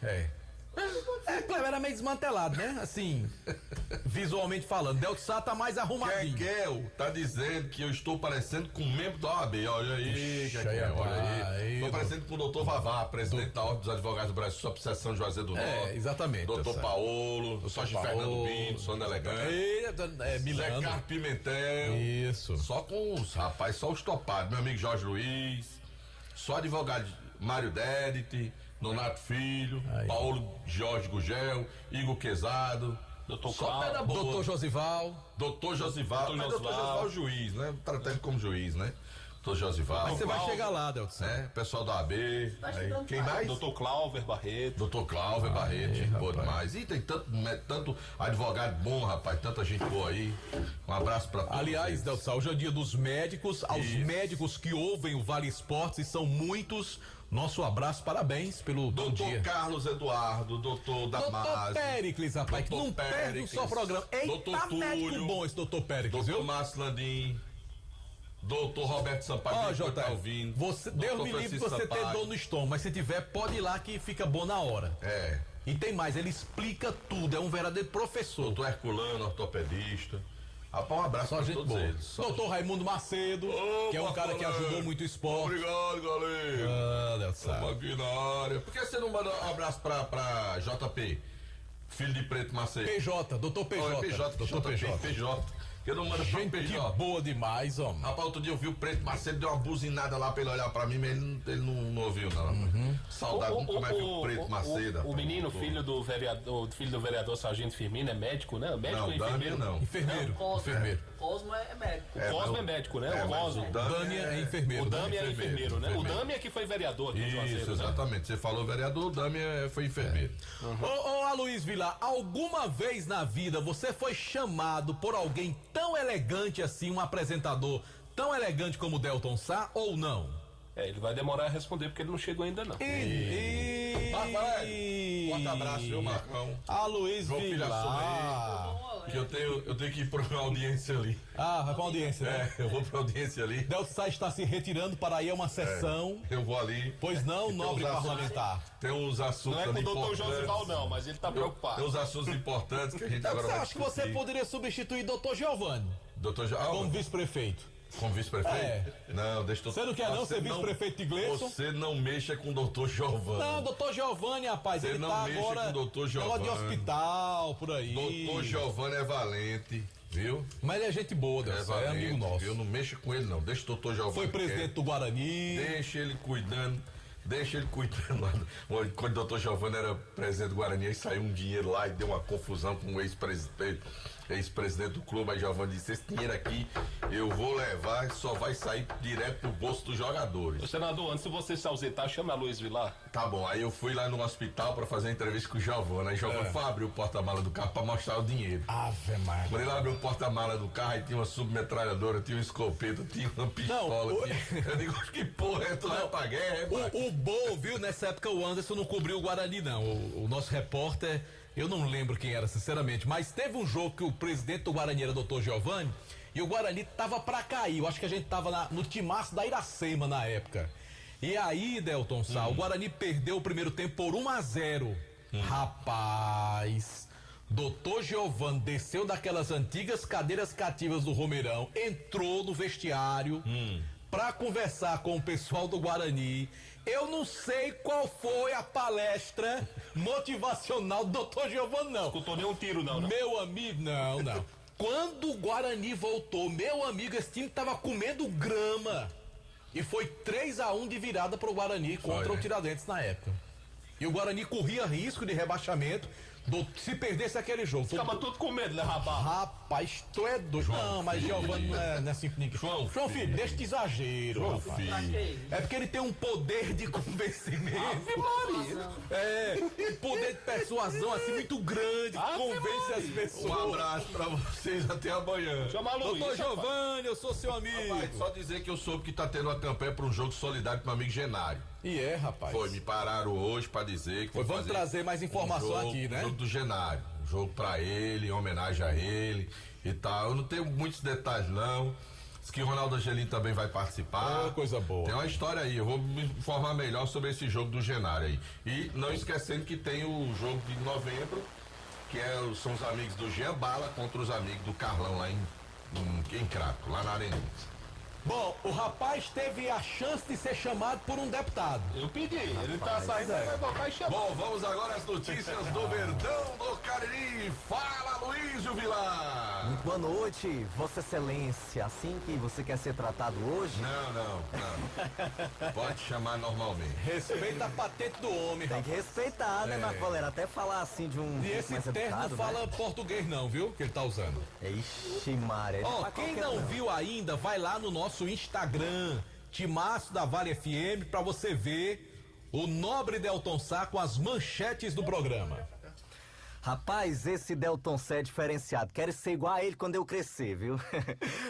Cleber era meio desmantelado, né? Assim, visualmente falando. Delton Sá tá mais arrumadinho. Kekel tá dizendo que eu estou parecendo com um membro da OAB. Olha aí, Kekel, olha aí. Estou parecendo com o doutor Vavá, presidente da Ordem dos Advogados do Brasil, subseção Juazeiro do Norte. Exatamente. Doutor Paolo, Sócio Fernando Pinto, Sono Elegante. Zé Carlos Pimentel. Isso. Só com os rapazes, só os topados. Meu amigo Jorge Luiz, só advogado Mário Dédite, Nonato Filho, Paulo Jorge Gugel, Igor Quezado, Doutor Josival. Doutor Josival juiz, né? Tratando como juiz, né? Doutor Josival. Mas você vai chegar lá, Delton. Pessoal da AB. Quem mais? Doutor Cláudio Barreto. Doutor Cláudio Barreto, gente boa demais. E tem tanto advogado bom, rapaz, tanta gente boa aí. Um abraço pra todos. Aliás, Delton, hoje é o dia dos médicos. Aos médicos que ouvem o Vale Esportes, e são muitos. Nosso abraço, parabéns pelo bom dia. Doutor Carlos Eduardo, doutor Damásio. Doutor Péricles, rapaz, que não perde o seu programa. Eita, doutor médico Túlio, bom esse doutor Péricles, doutor viu? Márcio Landim, doutor Roberto Sampaio, Jota, tá ouvindo. Deus me livre de você ter dor no estômago, mas se tiver, pode ir lá que fica bom na hora. E tem mais, ele explica tudo, é um verdadeiro professor. Doutor Herculano, ortopedista. Rapaz, um abraço só pra gente todos boa. eles. Doutor Raimundo Macedo, que é um cara que ajudou muito o esporte. Obrigado, galera. Estamos aqui na área. Por que você não manda um abraço pra JP? Filho de Preto Macedo. PJ, doutor PJ. Doutor PJ. Que eu não mando pra PJ. Que boa demais, homem. Rapaz, outro dia eu vi o Preto Macedo, deu uma buzinada lá pra ele olhar pra mim, mas ele não ouviu, não. Saudade, nunca mais vi o Preto Macedo. O menino, filho do vereador Sargento Firmino, é médico, né? Médico não, ou enfermeiro? Não. Enfermeiro. Cosmo é médico. O Cosmo é médico, né? O Cosmo. O Dami é enfermeiro. O Dami é enfermeiro, né? O Dami é que foi vereador aqui em Juazeiro. Isso, exatamente. Você falou vereador, o Dami foi enfermeiro. Ô, Aloysio Vilar, alguma vez na vida você foi chamado por alguém tão elegante assim, um apresentador tão elegante como o Delton Sá, ou não? Ele vai demorar a responder porque ele não chegou ainda, não. Forte abraço, meu Marcão. Aloysio Vilar. Que eu tenho que ir pra uma audiência ali. Vai pra audiência, né? Eu vou pra audiência ali. Delton Sá está se retirando para ir a uma sessão. Eu vou ali. Pois não, nobre parlamentar. Tem uns assuntos ali importantes. Não é com o doutor importantes. Josival, não, mas ele tá preocupado. Tem uns assuntos importantes que a gente agora vai acho que você poderia substituir doutor Giovanni. Como vice-prefeito. Como vice-prefeito? Não, deixa eu... Você não quer ser vice-prefeito de Gleison? Você não mexa com o doutor Giovanni. Não, doutor Giovanni, rapaz, você ele não tá mexa agora com o doutor Giovanni. de hospital, por aí. Doutor Giovanni é valente, viu? Mas ele é gente boa, Deus, é amigo nosso. Eu não mexo com ele, não. Deixa o doutor Giovanni. Foi presidente do Guarani. Deixa ele cuidando lá. Quando o doutor Giovanni era presidente do Guarani, aí saiu um dinheiro lá e deu uma confusão com o ex-presidente do clube. Aí Giovanni disse: esse dinheiro aqui eu vou levar, só vai sair direto pro bolso dos jogadores. Ô, senador, antes de você se ausentar, chama a Aloysio Vilar. Tá bom, aí eu fui lá no hospital pra fazer uma entrevista com o Giovanni. Aí Giovanni foi abrir o porta-mala do carro pra mostrar o dinheiro. Ave Maria. Quando ele abriu o porta-mala do carro, aí tinha uma submetralhadora, tinha um escopeta, tinha uma pistola. Eu digo: que porra é? Tu vai pra guerra, O bom, viu? Nessa época o Anderson não cobriu o Guarani, não. O nosso repórter, eu não lembro quem era, sinceramente, mas teve um jogo que o presidente do Guarani era o doutor Giovanni e o Guarani tava pra cair. Eu acho que a gente tava no timaço da Iracema na época. E aí, Delton Sá, o Guarani perdeu o primeiro tempo por 1-0. Rapaz, doutor Giovanni desceu daquelas antigas cadeiras cativas do Romeirão, entrou no vestiário pra conversar com o pessoal do Guarani. Eu não sei qual foi a palestra motivacional do Dr. Giovanni, não. Escutou nenhum tiro, não. Meu amigo, não. Quando o Guarani voltou, meu amigo, esse time tava comendo grama. E foi 3-1 de virada pro Guarani contra o Tiradentes na época. E o Guarani corria risco de rebaixamento se perdesse aquele jogo. Ficava tudo com medo, né, rapaz? Rapaz, tu é doido. Não, mas Giovanni não é assim que ninguém. João Filho, deixa de exagero, rapaz. É porque ele tem um poder de convencimento. Poder de persuasão assim muito grande, que convence as pessoas. Um abraço pra vocês, até amanhã. Doutor Giovanni, eu sou seu amigo. Rapaz, só dizer que eu soube que tá tendo uma campanha para um jogo solidário com meu amigo Genário. E rapaz. Foi, me pararam hoje pra dizer que vamos trazer mais informação aqui, né? Jogo do Genário, jogo pra ele, em homenagem a ele e tal. Eu não tenho muitos detalhes, não. Diz que o Ronaldo Angelino também vai participar. Coisa boa. Tem uma história aí, eu vou me informar melhor sobre esse jogo do Genário aí. E não esquecendo que tem o jogo de novembro, que são os amigos do Jean Bala contra os amigos do Carlão lá em Crato, lá na Arena. Bom, o rapaz teve a chance de ser chamado por um deputado. Eu pedi, ele tá saindo, vai voltar e chamar. Bom, vamos agora às notícias do Verdão do Cariri. Fala, Luísio Vilar! Muito boa noite, Vossa Excelência. Assim que você quer ser tratado hoje? Não. Pode chamar normalmente. Respeita a patente do homem, Tem que respeitar, né, Marco Valério? Até falar assim de um. E esse termo não fala português não, viu? Que ele tá usando. Ixi, Maria. Ó, quem não viu ainda, vai lá no nosso Instagram, Timaço da Vale FM, pra você ver o nobre Delton Sá com as manchetes do programa. Rapaz, esse Delton Sé é diferenciado. Quero ser igual a ele quando eu crescer, viu?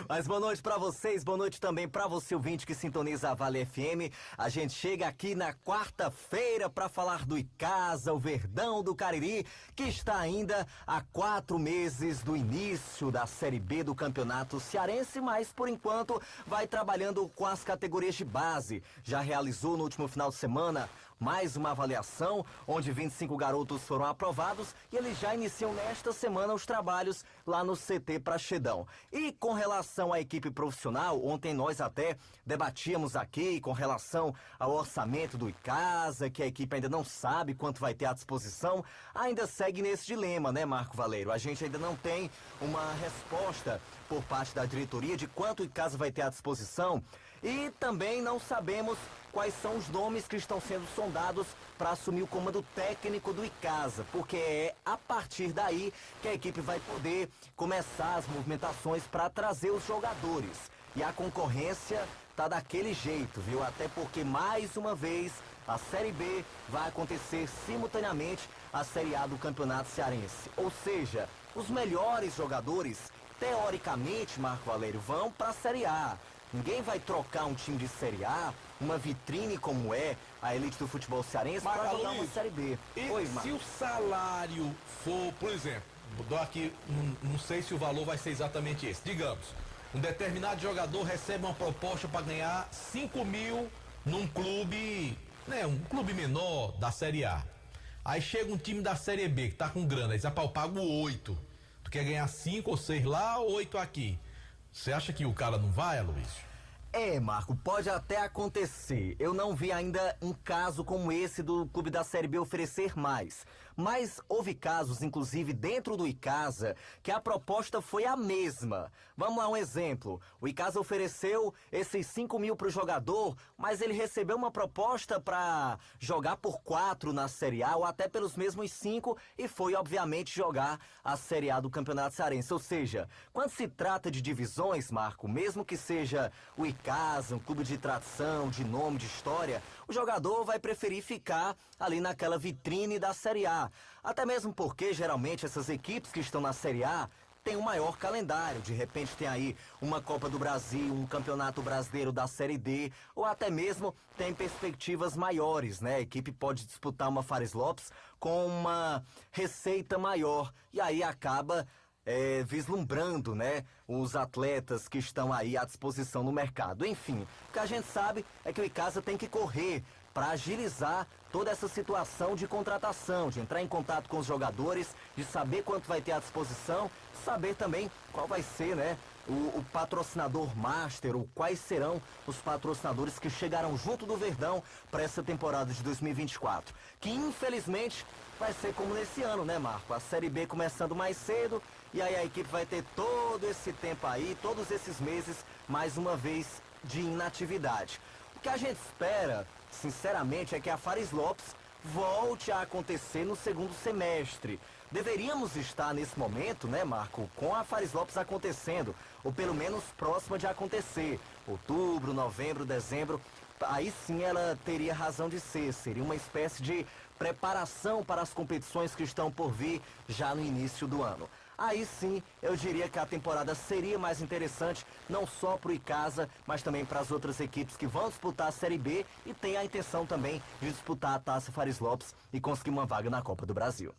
Mas boa noite pra vocês, boa noite também pra você, ouvinte que sintoniza a Vale FM. A gente chega aqui na quarta-feira pra falar do Icasa, o Verdão do Cariri, que está ainda há 4 meses do início da Série B do Campeonato Cearense, mas por enquanto vai trabalhando com as categorias de base. Já realizou no último final de semana mais uma avaliação, onde 25 garotos foram aprovados e eles já iniciam nesta semana os trabalhos lá no CT Praxedão. E com relação à equipe profissional, ontem nós até debatíamos aqui com relação ao orçamento do Icasa, que a equipe ainda não sabe quanto vai ter à disposição, ainda segue nesse dilema, né, Marco Valério? A gente ainda não tem uma resposta por parte da diretoria de quanto o Icasa vai ter à disposição e também não sabemos quais são os nomes que estão sendo sondados para assumir o comando técnico do Icasa, porque é a partir daí que a equipe vai poder começar as movimentações para trazer os jogadores. E a concorrência tá daquele jeito, viu? Até porque, mais uma vez, a Série B vai acontecer simultaneamente à Série A do Campeonato Cearense. Ou seja, os melhores jogadores, teoricamente, Marco Valério, vão para a Série A. Ninguém vai trocar um time de Série A, uma vitrine como é a elite do futebol cearense, para jogar uma Série B. E se o salário for, por exemplo, dou aqui, não sei se o valor vai ser exatamente esse. Digamos, um determinado jogador recebe uma proposta para ganhar 5 mil num clube, né, um clube menor da Série A. Aí chega um time da Série B que tá com grana, diz, eu pago 8. Tu quer ganhar 5 ou 6 lá ou 8 aqui? Você acha que o cara não vai, Aloysio? É, Marco, pode até acontecer. Eu não vi ainda um caso como esse do clube da Série B oferecer mais. Mas houve casos, inclusive dentro do Icasa, que a proposta foi a mesma. Vamos lá, um exemplo. O Icasa ofereceu esses 5 mil para o jogador, mas ele recebeu uma proposta para jogar por 4 na Série A, ou até pelos mesmos 5, e foi, obviamente, jogar a Série A do Campeonato Cearense. Ou seja, quando se trata de divisões, Marco, mesmo que seja o Icasa, um clube de tradição, de nome, de história, o jogador vai preferir ficar ali naquela vitrine da Série A. Até mesmo porque, geralmente, essas equipes que estão na Série A têm um maior calendário. De repente tem aí uma Copa do Brasil, um Campeonato Brasileiro da Série D, ou até mesmo tem perspectivas maiores, né? A equipe pode disputar uma Fares Lopes com uma receita maior. E aí acaba vislumbrando, né, os atletas que estão aí à disposição no mercado. Enfim, o que a gente sabe é que o Icasa tem que correr para agilizar toda essa situação de contratação, de entrar em contato com os jogadores, de saber quanto vai ter à disposição, saber também qual vai ser, né, o patrocinador master, ou quais serão os patrocinadores que chegarão junto do Verdão para essa temporada de 2024, que infelizmente vai ser como nesse ano, né, Marco? A Série B começando mais cedo, e aí a equipe vai ter todo esse tempo aí, todos esses meses, mais uma vez, de inatividade. O que a gente espera, sinceramente, é que a Fares Lopes volte a acontecer no segundo semestre. Deveríamos estar nesse momento, né, Marco, com a Fares Lopes acontecendo, ou pelo menos próxima de acontecer. Outubro, novembro, dezembro, aí sim ela teria razão de ser. Seria uma espécie de preparação para as competições que estão por vir já no início do ano. Aí sim, eu diria que a temporada seria mais interessante, não só para o Icasa, mas também para as outras equipes que vão disputar a Série B e têm a intenção também de disputar a Taça Fares Lopes e conseguir uma vaga na Copa do Brasil.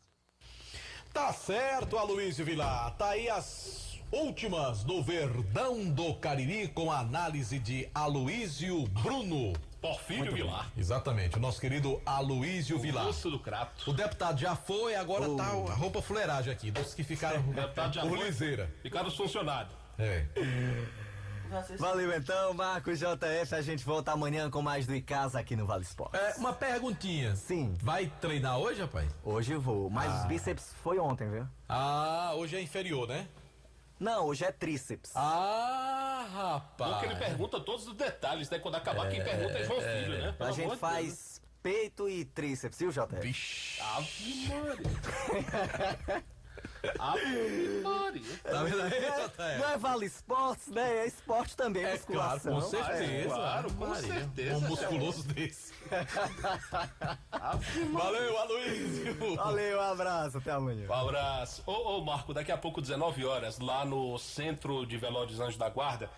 Tá certo, Aloysio Vilar. Tá aí as Últimas do Verdão do Cariri com a análise de Aloísio Bruno. Porfírio Vilar. Exatamente, o nosso querido Aloísio Vilar. Osso do Crato. O deputado já foi, agora tá a roupa fuleiragem aqui, dos que ficaram por liseira. Ficaram os funcionários. É. Valeu então, Marcos JF. A gente volta amanhã com mais do Icasa aqui no Vale Esportes. Uma perguntinha. Sim. Vai treinar hoje, rapaz? Hoje eu vou, mas os bíceps foi ontem, viu? Hoje é inferior, né? Não, hoje é tríceps. Rapaz. Porque ele pergunta todos os detalhes, né? Quando acabar, quem pergunta é João Filho, né? A gente faz peito e tríceps, viu, JF? Vixe. Ave Maria. Ave Maria. Tá vendo aí, JF? Não é Vale Esportes, né? É esporte também, musculação. Claro, com certeza. Claro, com certeza. Um musculoso desse. Valeu, Aloísio. Valeu, um abraço, até amanhã. Um abraço. Ô, Marco, daqui a pouco, 19 horas, lá no Centro de Velórios Anjos da Guarda,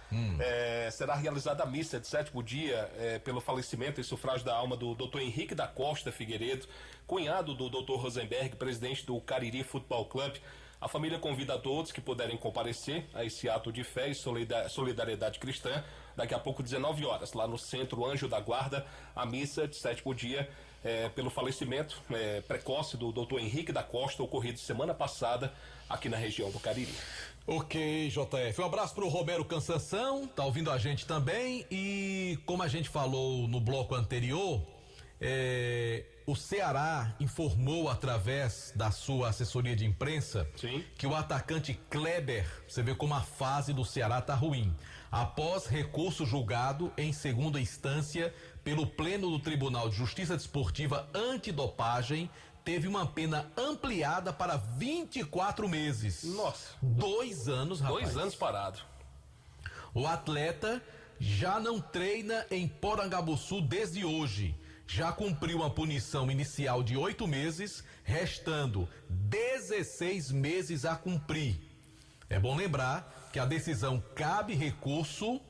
será realizada a missa de 7º dia pelo falecimento e sufrágio da alma do Dr. Henrique da Costa Figueiredo, cunhado do Dr. Rosenberg, presidente do Cariri Futebol Clube. A família convida a todos que puderem comparecer a esse ato de fé e solidariedade cristã. Daqui a pouco, 19 horas, lá no Centro Anjo da Guarda, a missa de 7º dia pelo falecimento precoce do Dr. Henrique da Costa, ocorrido semana passada aqui na região do Cariri. Ok, JF. Um abraço pro Romero Cansanção, tá ouvindo a gente também. E como a gente falou no bloco anterior, o Ceará informou através da sua assessoria de imprensa que o atacante Kleber, você vê como a fase do Ceará tá ruim. Após recurso julgado em segunda instância pelo Pleno do Tribunal de Justiça Desportiva Antidopagem, teve uma pena ampliada para 24 meses. Nossa. 2 anos, rapaz. 2 anos parado. O atleta já não treina em Porangabuçu desde hoje. Já cumpriu uma punição inicial de 8 meses, restando 16 meses a cumprir. É bom lembrar que a decisão cabe recurso,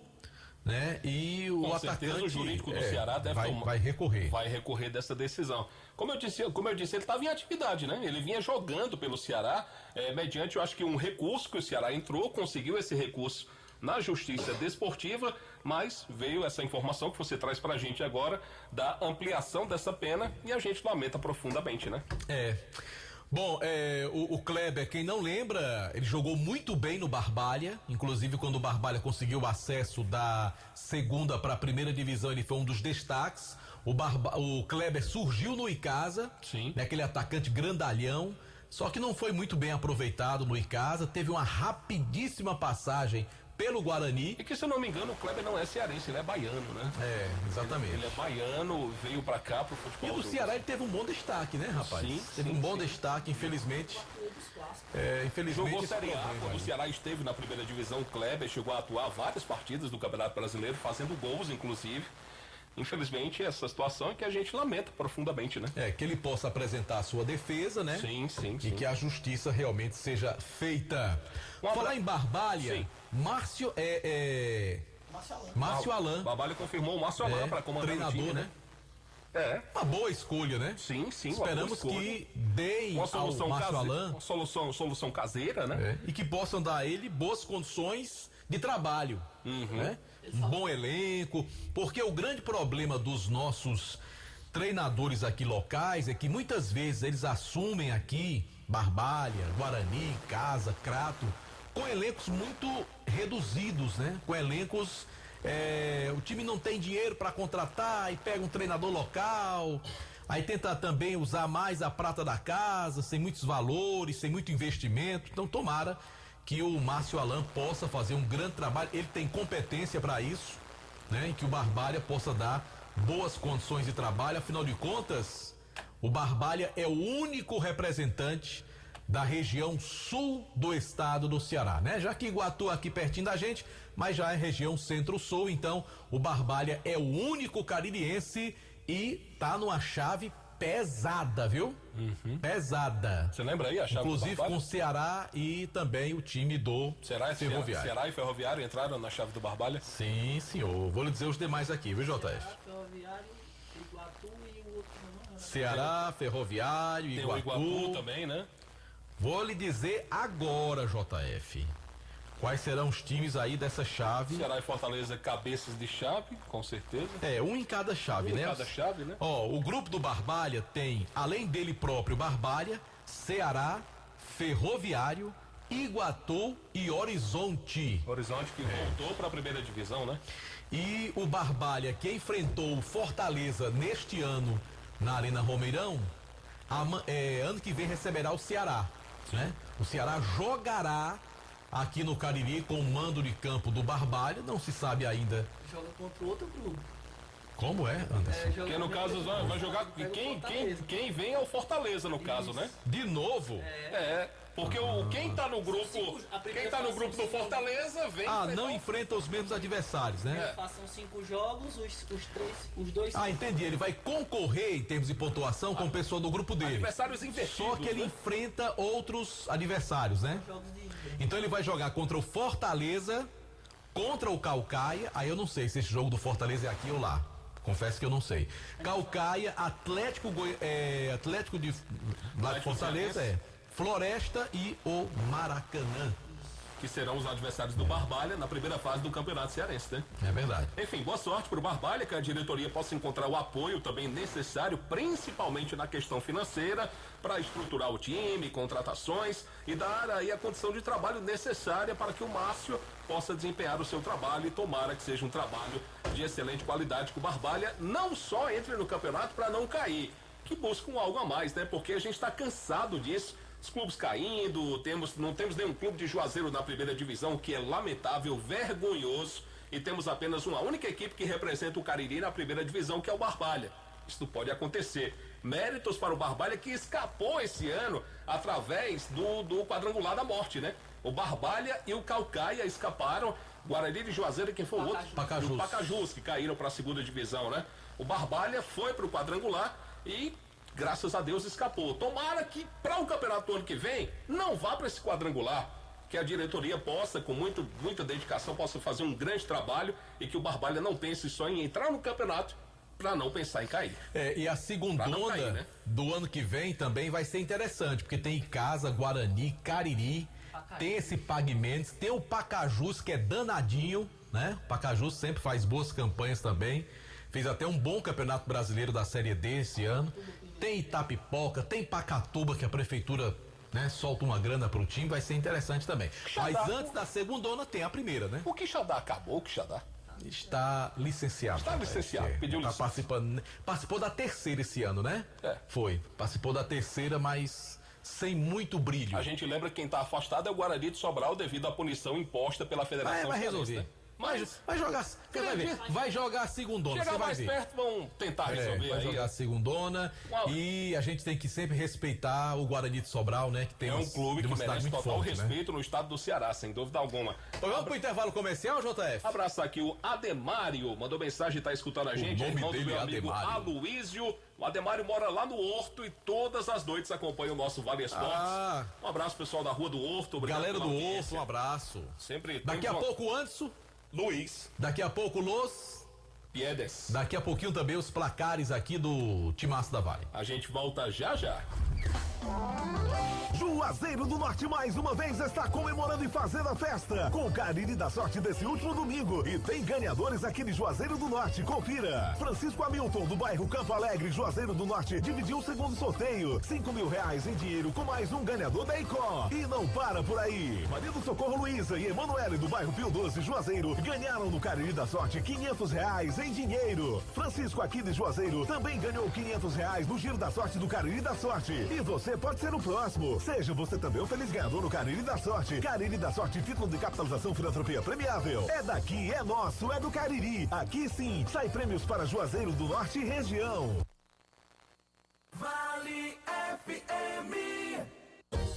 né? E o atacante, o jurídico do Ceará vai recorrer. Vai recorrer dessa decisão. Como eu disse, ele estava em atividade, né? Ele vinha jogando pelo Ceará, mediante, eu acho que um recurso que o Ceará entrou, conseguiu esse recurso na Justiça Desportiva, mas veio essa informação que você traz pra gente agora da ampliação dessa pena e a gente lamenta profundamente, né? Bom, o Kleber, quem não lembra, ele jogou muito bem no Barbalha, inclusive quando o Barbalha conseguiu o acesso da segunda para a primeira divisão, ele foi um dos destaques. O Kleber surgiu no Icasa, né, aquele atacante grandalhão, só que não foi muito bem aproveitado no Icasa, teve uma rapidíssima passagem pelo Guarani. E que, se eu não me engano, o Kleber não é cearense, ele é baiano, né? Exatamente. Ele é baiano, veio pra cá pro futebol. E no Ceará ele teve um bom destaque, né, rapaz? Teve um bom destaque, infelizmente. Infelizmente. Jogou Série A, quando o Ceará esteve na primeira divisão, o Kleber chegou a atuar várias partidas do Campeonato Brasileiro, fazendo gols, inclusive. Infelizmente, essa situação é que a gente lamenta profundamente, né? Que ele possa apresentar a sua defesa, né? Sim. E que a justiça realmente seja feita. Falar em Barbalha, Márcio Alan. Barbalha confirmou o Márcio Alan para comandar o time, né? Uma boa escolha, né? Sim. Esperamos que deem uma solução ao Márcio Alan uma solução caseira, né? E que possam dar a ele boas condições de trabalho, né? Um bom elenco, porque o grande problema dos nossos treinadores aqui locais é que muitas vezes eles assumem aqui Barbalha, Guarani, Casa, Crato, com elencos muito reduzidos, né? Com elencos, o time não tem dinheiro para contratar e pega um treinador local, aí tenta também usar mais a prata da casa, sem muitos valores, sem muito investimento. Então tomara que o Márcio Alan possa fazer um grande trabalho, ele tem competência para isso, né? E que o Barbalha possa dar boas condições de trabalho. Afinal de contas, o Barbalha é o único representante da região sul do estado do Ceará, né? Já que Iguatu aqui pertinho da gente, mas já é região centro-sul, então o Barbalha é o único caririense e tá numa chave pesada, viu? Pesada. Você lembra aí a chave inclusive do Barbalha? com o Ceará e também o time do Ferroviário. Ceará e Ferroviário entraram na chave do Barbalha? Sim, senhor. Vou lhe dizer os demais aqui, viu, JF? Ferroviário, Iguatu e o outro. Ceará, Ferroviário, Iguatu. Tem o Iguatu também, né? Vou lhe dizer agora, JF. quais serão os times aí dessa chave. Ceará e Fortaleza, cabeças de chave, com certeza. Um em cada chave, né? Um em cada chave, né? O grupo do Barbalha tem, além dele próprio, Barbalha, Ceará, Ferroviário, Iguatu e Horizonte. Horizonte que voltou para a primeira divisão, né? E o Barbalha, que enfrentou o Fortaleza neste ano na Arena Romeirão, ano que vem receberá o Ceará, né? O Ceará jogará aqui no Cariri com o mando de campo do Barbalha, não se sabe ainda. Joga contra outro clube. Como é, Anderson? Porque no caso vai jogar. Quem vem é o Fortaleza, no caso, né? De novo? Porque quem tá no grupo. Quem tá no grupo do Fortaleza vem. Não enfrenta os mesmos adversários, né? Façam 5 jogos, os dois. Entendi. Ele vai concorrer em termos de pontuação com o pessoal do grupo dele. Adversários invertidos. Só que ele enfrenta outros adversários, né? Então ele vai jogar contra o Fortaleza, contra o Caucaia. Aí eu não sei se esse jogo do Fortaleza é aqui ou lá. Confesso que eu não sei. Caucaia, Atlético de lá de Fortaleza Floresta e o Maracanã. Que serão os adversários do Barbalha na primeira fase do Campeonato Cearense, né? É verdade. Enfim, boa sorte pro Barbalha, que a diretoria possa encontrar o apoio também necessário, principalmente na questão financeira, para estruturar o time, contratações e dar aí a condição de trabalho necessária para que o Márcio possa desempenhar o seu trabalho e tomara que seja um trabalho de excelente qualidade, que o Barbalha não só entre no campeonato para não cair, que buscam algo a mais, né? Porque a gente está cansado disso. Os clubes caindo, não temos nenhum clube de Juazeiro na primeira divisão, o que é lamentável, vergonhoso, e temos apenas uma única equipe que representa o Cariri na primeira divisão, que é o Barbalha. Isso não pode acontecer. Méritos para o Barbalha, que escapou esse ano através do quadrangular da morte, né? O Barbalha e o Caucaia escaparam. Guarani de Juazeiro, quem foi o outro? Pacajus. O Pacajus, que caíram para a segunda divisão, né? O Barbalha foi para o quadrangular e graças a Deus escapou. Tomara que para o campeonato do ano que vem não vá para esse quadrangular, que a diretoria possa, com muita dedicação, possa fazer um grande trabalho e que o Barbalha não pense só em entrar no campeonato para não pensar em cair. E a segundona né? do ano que vem também vai ser interessante, porque tem Casa, Guarani, Cariri, tem esse Pague Mendes, tem o Pacajus, que é danadinho, né? O Pacajus sempre faz boas campanhas também. Fez até um bom campeonato brasileiro da Série D esse ano. Tem Itapipoca, tem Pacatuba, que a prefeitura, né, solta uma grana pro time, vai ser interessante também. Mas antes da segundona tem a primeira, né? O Quixadá acabou, o Quixadá? Está licenciado. Está licenciado, pediu licença. Participou da terceira esse ano, né? Foi. Participou da terceira, mas sem muito brilho. A gente lembra que quem está afastado é o Guarani de Sobral devido à punição imposta pela Federação. Vai resolver. Vai jogar. Você vai ver. Vai jogar a segundona. Chegar mais perto, vão tentar resolver. Vai jogar a segundona. E a gente tem que sempre respeitar o Guarani de Sobral, né? Que tem um clube que merece total forte, respeito, né? No estado do Ceará, sem dúvida alguma. Vamos pro intervalo comercial, JF? Abraçar aqui o Ademário, mandou mensagem, tá escutando a gente. O nome dele do meu amigo Aloísio. O Ademário mora lá no Horto e todas as noites acompanha o nosso Vale Esportes. Um abraço, pessoal da Rua do Horto. Galera do Horto, um abraço. Sempre. Daqui a pouco, Anderson. Luiz. Daqui a pouco, Los Piedes. Daqui a pouquinho também os placares aqui do Timaço da Vale. A gente volta já. Juazeiro do Norte mais uma vez está comemorando e fazendo a festa com o Cariri da Sorte desse último domingo e tem ganhadores aqui de Juazeiro do Norte, confira. Francisco Hamilton do bairro Campo Alegre, Juazeiro do Norte, dividiu o segundo sorteio, R$5.000 em dinheiro com mais um ganhador da Icó. E não para por aí. Maria do Socorro Luísa e Emanuele do bairro Pio 12, Juazeiro, ganharam no Cariri da Sorte R$500 em dinheiro. Francisco aqui de Juazeiro também ganhou R$500 no Giro da Sorte do Cariri da Sorte. E você pode ser o próximo. Seja você também um feliz ganhador no Cariri da Sorte. Cariri da Sorte, título de capitalização filantropia premiável. É daqui, é nosso, é do Cariri. Aqui sim, sai prêmios para Juazeiro do Norte e região. Vale FM.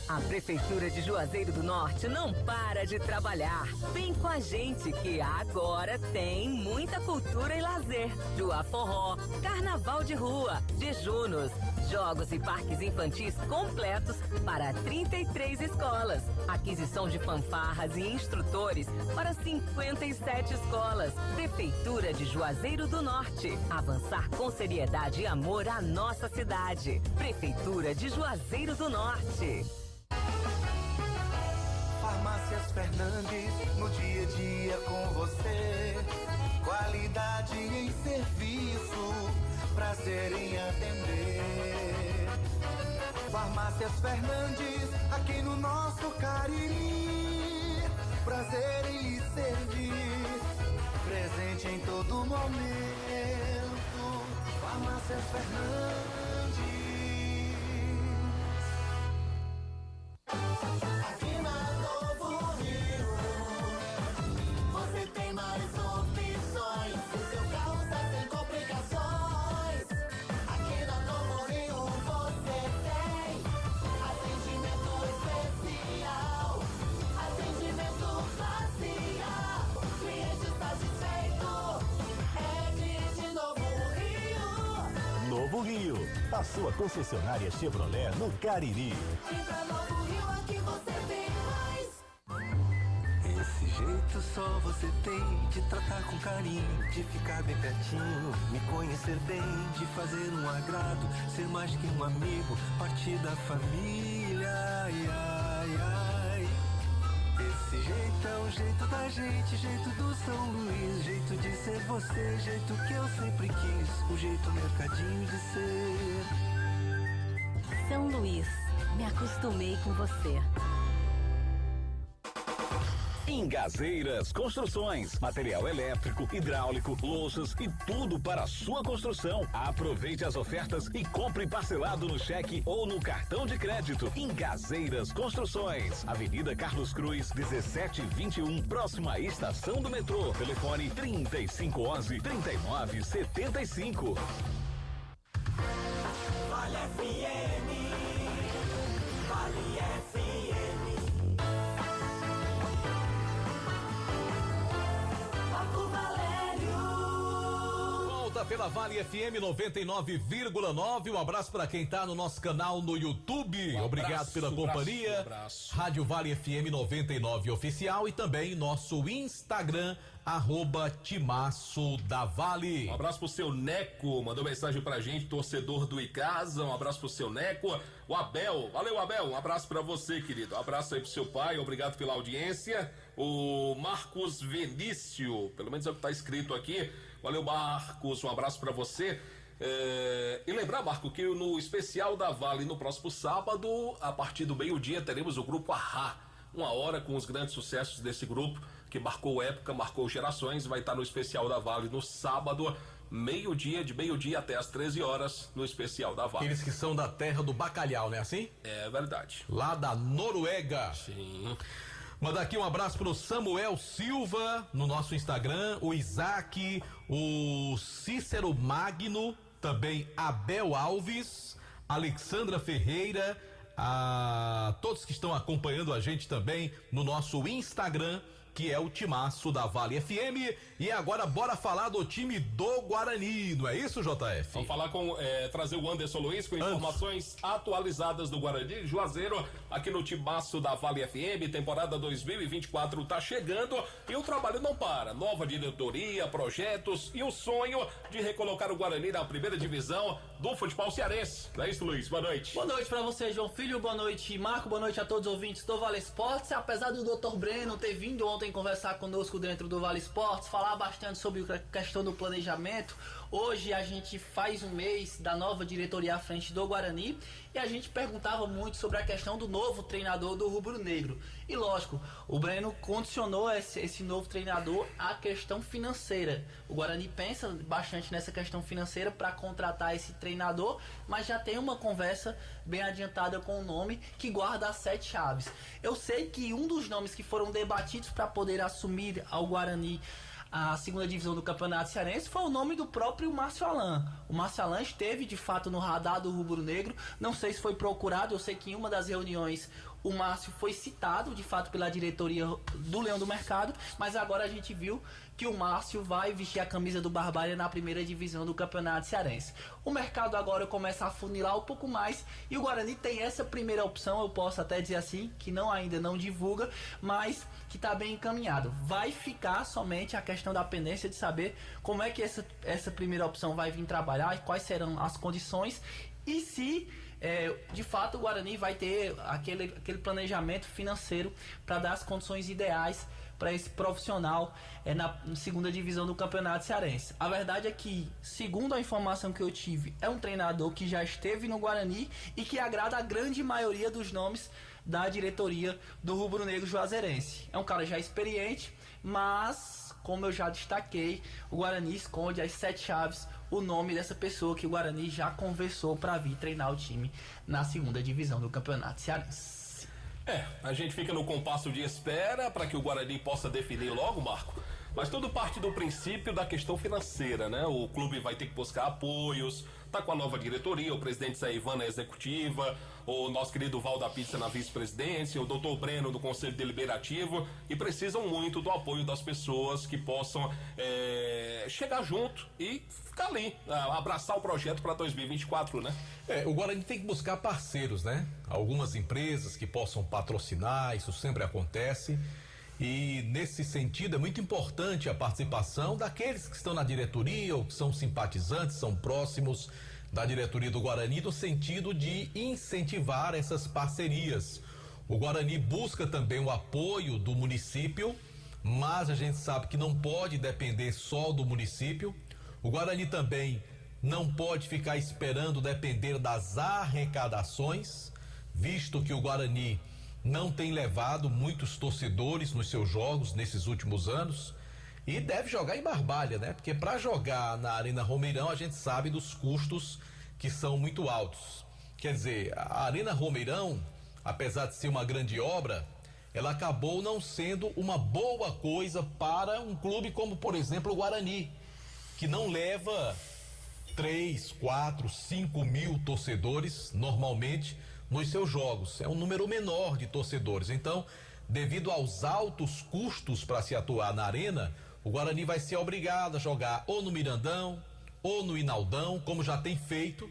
A Prefeitura de Juazeiro do Norte não para de trabalhar. Vem com a gente que agora tem muita cultura e lazer. Jua Forró, Carnaval de Rua, Jejunos, jogos e parques infantis completos para 33 escolas. Aquisição de fanfarras e instrutores para 57 escolas. Prefeitura de Juazeiro do Norte. Avançar com seriedade e amor à nossa cidade. Prefeitura de Juazeiro do Norte. Farmácia Farmácias Fernandes, no dia a dia com você. Qualidade em serviço, prazer em atender. Farmácias Fernandes, aqui no nosso Cariri. Prazer em lhe servir, presente em todo momento. Farmácias Fernandes. Aqui na Novo Rio, você tem mais opções. O seu carro está sem complicações. Aqui na Novo Rio você tem atendimento especial, atendimento facial. O cliente está satisfeito, é cliente Novo Rio. Novo Rio, a sua concessionária Chevrolet no Cariri. Vem pra Novo Rio, aqui você tem mais. Esse jeito só você tem de tratar com carinho, de ficar bem pertinho, me conhecer bem, de fazer um agrado, ser mais que um amigo, partir da família. Ai, ai, ai. Esse jeito é o jeito da gente, jeito do São Luís, jeito de ser você, jeito que eu sempre quis, o jeito mercadinho de ser. São Luís, me acostumei com você. Em Gazeiras Construções, material elétrico, hidráulico, louças e tudo para a sua construção. Aproveite as ofertas e compre parcelado no cheque ou no cartão de crédito. Em Gazeiras Construções, Avenida Carlos Cruz, 1721, próxima à estação do metrô. Telefone 3511-3975. Vale FM, Vale FM. Marco Valério. Volta pela Vale FM 99,9. Um abraço para quem tá no nosso canal no YouTube. Obrigado pela companhia. Rádio Vale FM 99 Oficial e também nosso Instagram, @Timaço da Vale. Um abraço pro seu Neco, mandou mensagem pra gente, torcedor do Icasa. Um abraço pro seu Neco. O Abel, valeu Abel, um abraço pra você, querido. Um abraço aí pro seu pai, obrigado pela audiência. O Marcos Vinícius, pelo menos é o que tá escrito aqui. Valeu, Marcos, um abraço pra você. E lembrar, Marco, que no especial da Vale, no próximo sábado, a partir do meio-dia, teremos o grupo Ahá. 1 hora com os grandes sucessos desse grupo, que marcou época, marcou gerações. Vai estar no especial da Vale no sábado, meio-dia, de meio-dia até as 13 horas, no especial da Vale. Aqueles que são da terra do bacalhau, né assim? É verdade. Lá da Noruega. Sim. Mandar aqui um abraço pro Samuel Silva no nosso Instagram, o Isaac, o Cícero Magno, também Abel Alves, Alexandra Ferreira, a todos que estão acompanhando a gente também no nosso Instagram, que é o Timaço da Vale FM. E agora bora falar do time do Guarani, não é isso, JF? Vamos falar trazer o Anderson Luiz com informações atualizadas do Guarani Juazeiro aqui no Timaço da Vale FM. Temporada 2024 tá chegando e o trabalho não para. Nova diretoria, projetos e o sonho de recolocar o Guarani na primeira divisão do futebol cearense. Não é isso, Luiz? Boa noite. Boa noite pra você, João Filho. Boa noite, Marco. Boa noite a todos os ouvintes do Vale Esportes. Apesar do Dr. Breno ter vindo ontem conversar conosco dentro do Vale Esportes, falar bastante sobre a questão do planejamento, hoje a gente faz um mês da nova diretoria à frente do Guarani e a gente perguntava muito sobre a questão do novo treinador do Rubro Negro. E lógico, o Breno condicionou esse novo treinador à questão financeira. O Guarani pensa bastante nessa questão financeira para contratar esse treinador, mas já tem uma conversa bem adiantada com o nome que guarda as 7 chaves. Eu sei que um dos nomes que foram debatidos para poder assumir ao Guarani a segunda divisão do Campeonato Cearense foi o nome do próprio Márcio Alan. O Márcio Alan esteve de fato no radar do Rubro Negro, não sei se foi procurado, eu sei que em uma das reuniões o Márcio foi citado de fato pela diretoria do Leão do Mercado, mas agora a gente viu que o Márcio vai vestir a camisa do Barbária na primeira divisão do Campeonato Cearense. O mercado agora começa a funilar um pouco mais e o Guarani tem essa primeira opção, eu posso até dizer assim, que ainda não divulga, mas que está bem encaminhado. Vai ficar somente a questão da pendência de saber como é que essa primeira opção vai vir trabalhar, quais serão as condições e se de fato o Guarani vai ter aquele planejamento financeiro para dar as condições ideais para esse profissional na segunda divisão do Campeonato Cearense. A verdade é que, segundo a informação que eu tive, é um treinador que já esteve no Guarani e que agrada a grande maioria dos nomes da diretoria do Rubro Negro Juazeirense. É um cara já experiente, mas, como eu já destaquei, o Guarani esconde as 7 chaves o nome dessa pessoa que o Guarani já conversou para vir treinar o time na segunda divisão do Campeonato Cearense. A gente fica no compasso de espera para que o Guarani possa definir logo, Marco. Mas tudo parte do princípio da questão financeira, né? O clube vai ter que buscar apoios, tá com a nova diretoria, o presidente Zé Ivan na executiva, o nosso querido Val da Pizza na vice-presidência, o doutor Breno no conselho deliberativo, e precisam muito do apoio das pessoas que possam chegar junto e ficar ali, abraçar o projeto para 2024, né? O Guarani tem que buscar parceiros, né? Algumas empresas que possam patrocinar, isso sempre acontece. E nesse sentido é muito importante a participação daqueles que estão na diretoria ou que são simpatizantes, são próximos da diretoria do Guarani, no sentido de incentivar essas parcerias. O Guarani busca também o apoio do município, mas a gente sabe que não pode depender só do município. O Guarani também não pode ficar esperando depender das arrecadações, visto que o Guarani não tem levado muitos torcedores nos seus jogos nesses últimos anos e deve jogar em Barbalha, né? Porque para jogar na Arena Romeirão a gente sabe dos custos que são muito altos. Quer dizer, a Arena Romeirão, apesar de ser uma grande obra, ela acabou não sendo uma boa coisa para um clube como, por exemplo, o Guarani, que não leva 3, 4, 5 mil torcedores normalmente nos seus jogos. É um número menor de torcedores. Então, devido aos altos custos para se atuar na arena, o Guarani vai ser obrigado a jogar ou no Mirandão ou no Inaldão, como já tem feito,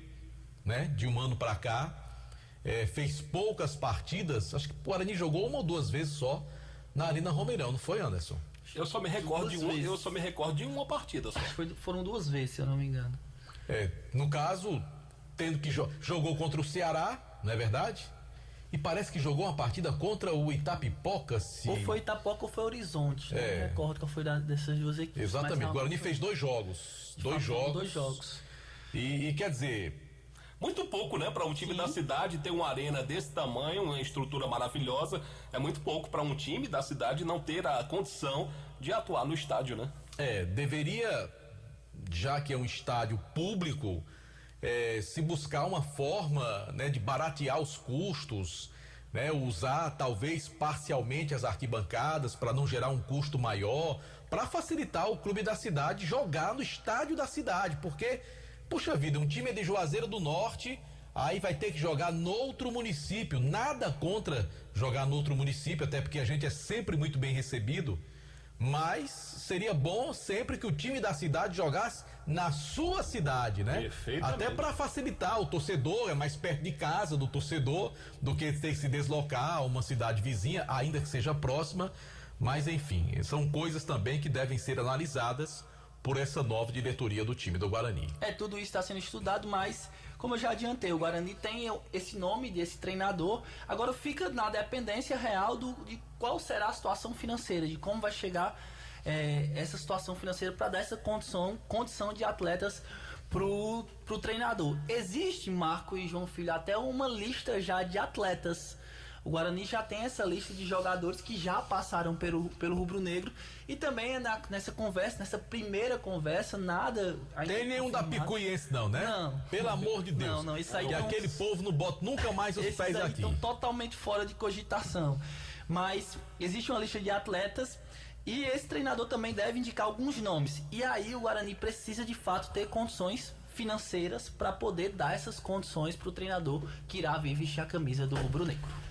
né? De um ano para cá. Fez poucas partidas, acho que o Guarani jogou 1 ou 2 vezes só na Arena Romeirão, não foi, Anderson? Eu só me recordo de uma partida só. Foram 2 vezes, se eu não me engano. No caso, tendo que jogou contra o Ceará, não é verdade? E parece que jogou uma partida contra o Itapipoca. Ou foi Itapipoca ou foi Horizonte. Não me recordo qual foi dessas 2 equipes. Exatamente. O Guarani fez 2 jogos. 2 jogos. E quer dizer, muito pouco, né? Para um time da cidade ter uma arena desse tamanho, uma estrutura maravilhosa. É muito pouco para um time da cidade não ter a condição de atuar no estádio, né? Deveria, já que é um estádio público, se buscar uma forma, né, de baratear os custos, né, usar talvez parcialmente as arquibancadas para não gerar um custo maior, para facilitar o clube da cidade jogar no estádio da cidade, porque, puxa vida, um time é de Juazeiro do Norte, aí vai ter que jogar noutro município. Nada contra jogar noutro município, até porque a gente é sempre muito bem recebido, mas seria bom sempre que o time da cidade jogasse na sua cidade, né? Perfeitamente. Até para facilitar o torcedor, é mais perto de casa do torcedor do que ter que se deslocar a uma cidade vizinha, ainda que seja próxima. Mas enfim, são coisas também que devem ser analisadas por essa nova diretoria do time do Guarani. Tudo isso está sendo estudado, mas como eu já adiantei, o Guarani tem esse nome desse treinador, agora fica na dependência real de qual será a situação financeira, de como vai chegar essa situação financeira para dar essa condição de atletas pro treinador. Existe, Marco e João Filho, até uma lista já de atletas. O Guarani já tem essa lista de jogadores que já passaram pelo Rubro Negro. E também nessa primeira conversa, nada... Tem nenhum da Picuiense não, né? Não. Pelo amor de Deus. Não, isso aí... E aquele povo não bota nunca mais os pés aqui. Estão totalmente fora de cogitação. Mas existe uma lista de atletas e esse treinador também deve indicar alguns nomes. E aí o Guarani precisa de fato ter condições financeiras para poder dar essas condições para o treinador que irá vir vestir a camisa do Rubro Negro.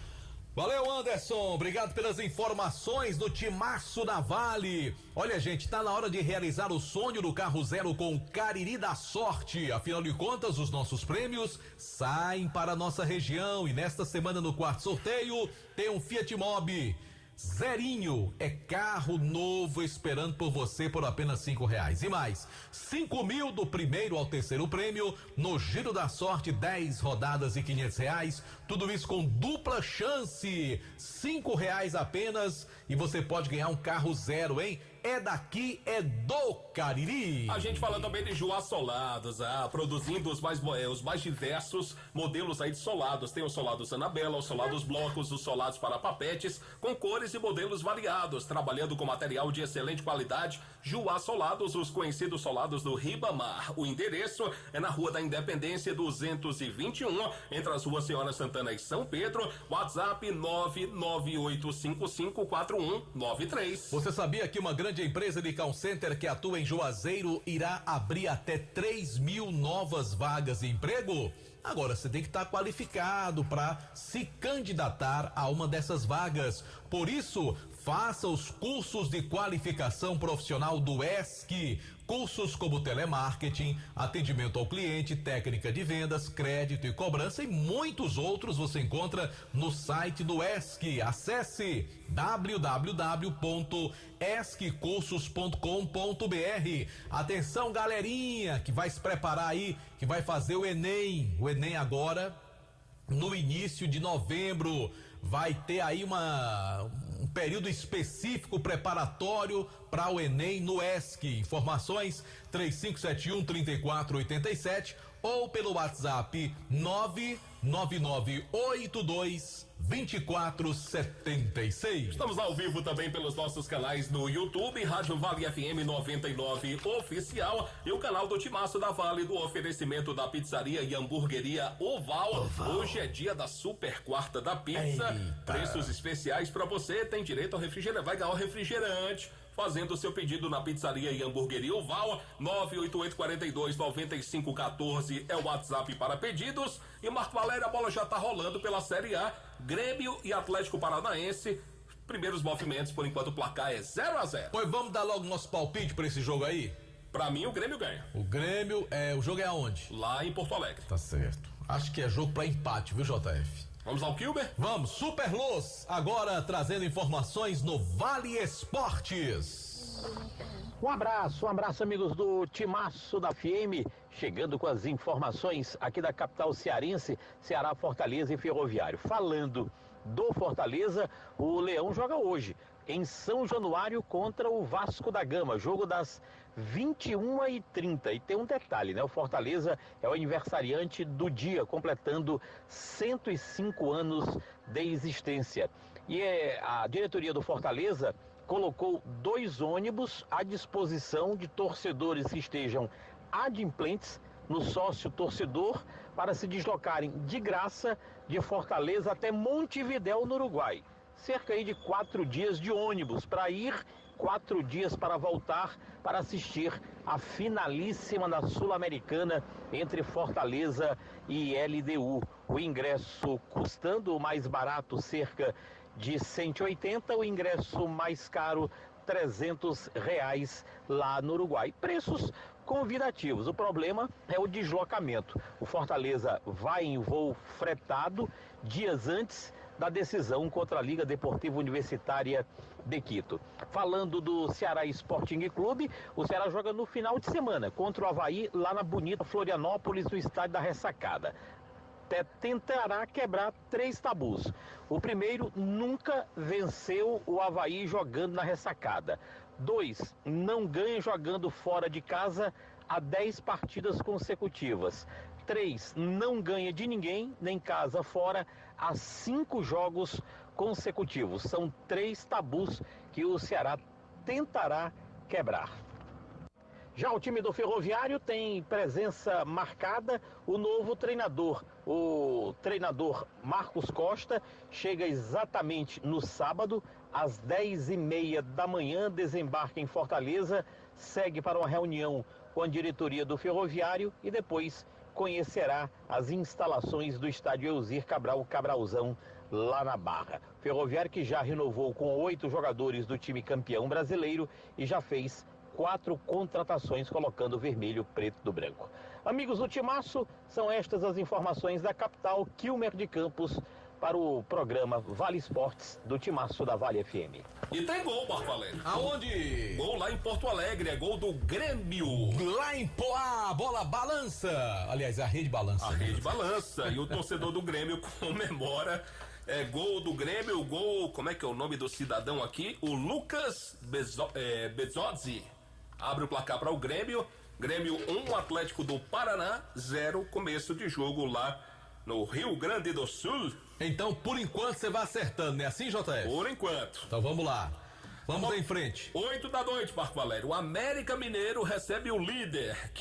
Valeu, Anderson, obrigado pelas informações do Timaço da Vale. Olha, gente, tá na hora de realizar o sonho do carro zero com o Cariri da Sorte. Afinal de contas, os nossos prêmios saem para a nossa região e nesta semana no quarto sorteio tem um Fiat Mobi. Zerinho é carro novo esperando por você por apenas R$5. E mais, 5 mil do primeiro ao terceiro prêmio, no Giro da Sorte, 10 rodadas e R$500. Tudo isso com dupla chance, R$5 apenas, e você pode ganhar um carro zero, hein? É daqui, é do Cariri. A gente fala também de Joá Solados, produzindo os mais diversos modelos aí de solados. Tem os solados Anabela, os solados blocos, os solados para papetes, com cores e modelos variados, trabalhando com material de excelente qualidade. Joá Solados, os conhecidos solados do Ribamar. O endereço é na Rua da Independência 221, entre as ruas Senhora Santana e São Pedro. WhatsApp 998554193. Você sabia que uma grande empresa de call center que atua em Juazeiro irá abrir até 3.000 novas vagas de emprego? Agora você tem que estar qualificado para se candidatar a uma dessas vagas. Por isso, faça os cursos de qualificação profissional do ESC. Cursos como telemarketing, atendimento ao cliente, técnica de vendas, crédito e cobrança e muitos outros você encontra no site do ESC. Acesse www.esccursos.com.br. Atenção, galerinha, que vai se preparar aí, que vai fazer o Enem. O Enem agora, no início de novembro, vai ter aí um período específico preparatório para o Enem no ESC. Informações 3571-3487 ou pelo WhatsApp 999822476. Estamos ao vivo também pelos nossos canais no YouTube, Rádio Vale FM 99 Oficial e o canal do Timaço da Vale, do oferecimento da pizzaria e hamburgueria Oval. Hoje é dia da super quarta da pizza. Eita. Preços especiais para você, tem direito ao refrigerante, vai ganhar o refrigerante. Fazendo o seu pedido na pizzaria e hamburgueria Oval, 988-42-9514 é o WhatsApp para pedidos. E Marco Valério, a bola já tá rolando pela Série A. Grêmio e Atlético Paranaense. Primeiros movimentos, por enquanto o placar é 0-0. Pois vamos dar logo nosso palpite para esse jogo aí? Pra mim, o Grêmio ganha. O Grêmio, o jogo é aonde? Lá em Porto Alegre. Tá certo. Acho que é jogo para empate, viu, JF? Vamos ao Kilber? Vamos, Super Luz, agora trazendo informações no Vale Esportes. Um abraço amigos do Timaço da FM, chegando com as informações aqui da capital cearense, Ceará, Fortaleza e Ferroviário. Falando do Fortaleza, o Leão joga hoje em São Januário contra o Vasco da Gama, jogo das 21h30. E tem um detalhe, né? O Fortaleza é o aniversariante do dia, completando 105 anos de existência. E a diretoria do Fortaleza colocou 2 ônibus à disposição de torcedores que estejam adimplentes no sócio torcedor para se deslocarem de graça de Fortaleza até Montevidéu, no Uruguai. Cerca aí de 4 dias de ônibus para ir, 4 dias para voltar, para assistir a finalíssima da Sul-Americana entre Fortaleza e LDU. O ingresso custando o mais barato cerca de 180, o ingresso mais caro R$300 lá no Uruguai. Preços convidativos. O problema é o deslocamento. O Fortaleza vai em voo fretado dias antes da decisão contra a Liga Deportiva Universitária de Quito. Falando do Ceará Sporting Clube, o Ceará joga no final de semana contra o Avaí lá na bonita Florianópolis, no estádio da Ressacada. Tentará quebrar 3 tabus. O primeiro, nunca venceu o Avaí jogando na Ressacada. 2, não ganha jogando fora de casa há 10 partidas consecutivas. 3, não ganha de ninguém, nem casa fora, há 5 jogos consecutivos. São 3 tabus que o Ceará tentará quebrar. Já o time do Ferroviário tem presença marcada, o novo treinador. O treinador Marcos Costa chega exatamente no sábado, às 10h30 da manhã, desembarca em Fortaleza, segue para uma reunião com a diretoria do Ferroviário e depois conhecerá as instalações do estádio Elzir Cabral, Cabralzão, lá na Barra. Ferroviário que já renovou com 8 jogadores do time campeão brasileiro e já fez 4 contratações colocando o vermelho, preto do branco. Amigos do Timaço, são estas as informações da capital. Quilmer de Campos para o programa Vale Esportes do Timaço da Vale FM. E tem gol, Marco Valério. Aonde? Gol lá em Porto Alegre, é gol do Grêmio. Lá em Poá, a bola balança. Aliás, a rede balança. A rede balança. E o torcedor do Grêmio comemora. É gol do Grêmio, gol, como é que é o nome do cidadão aqui? O Lucas Bezozzi. Abre o placar para o Grêmio. Grêmio 1, Atlético do Paraná 0, começo de jogo lá no Rio Grande do Sul. Então, por enquanto, você vai acertando, né? Assim, JF? Por enquanto. Então vamos lá. Vamos em frente. 8 da noite, Marco Valério. O América Mineiro recebe o líder.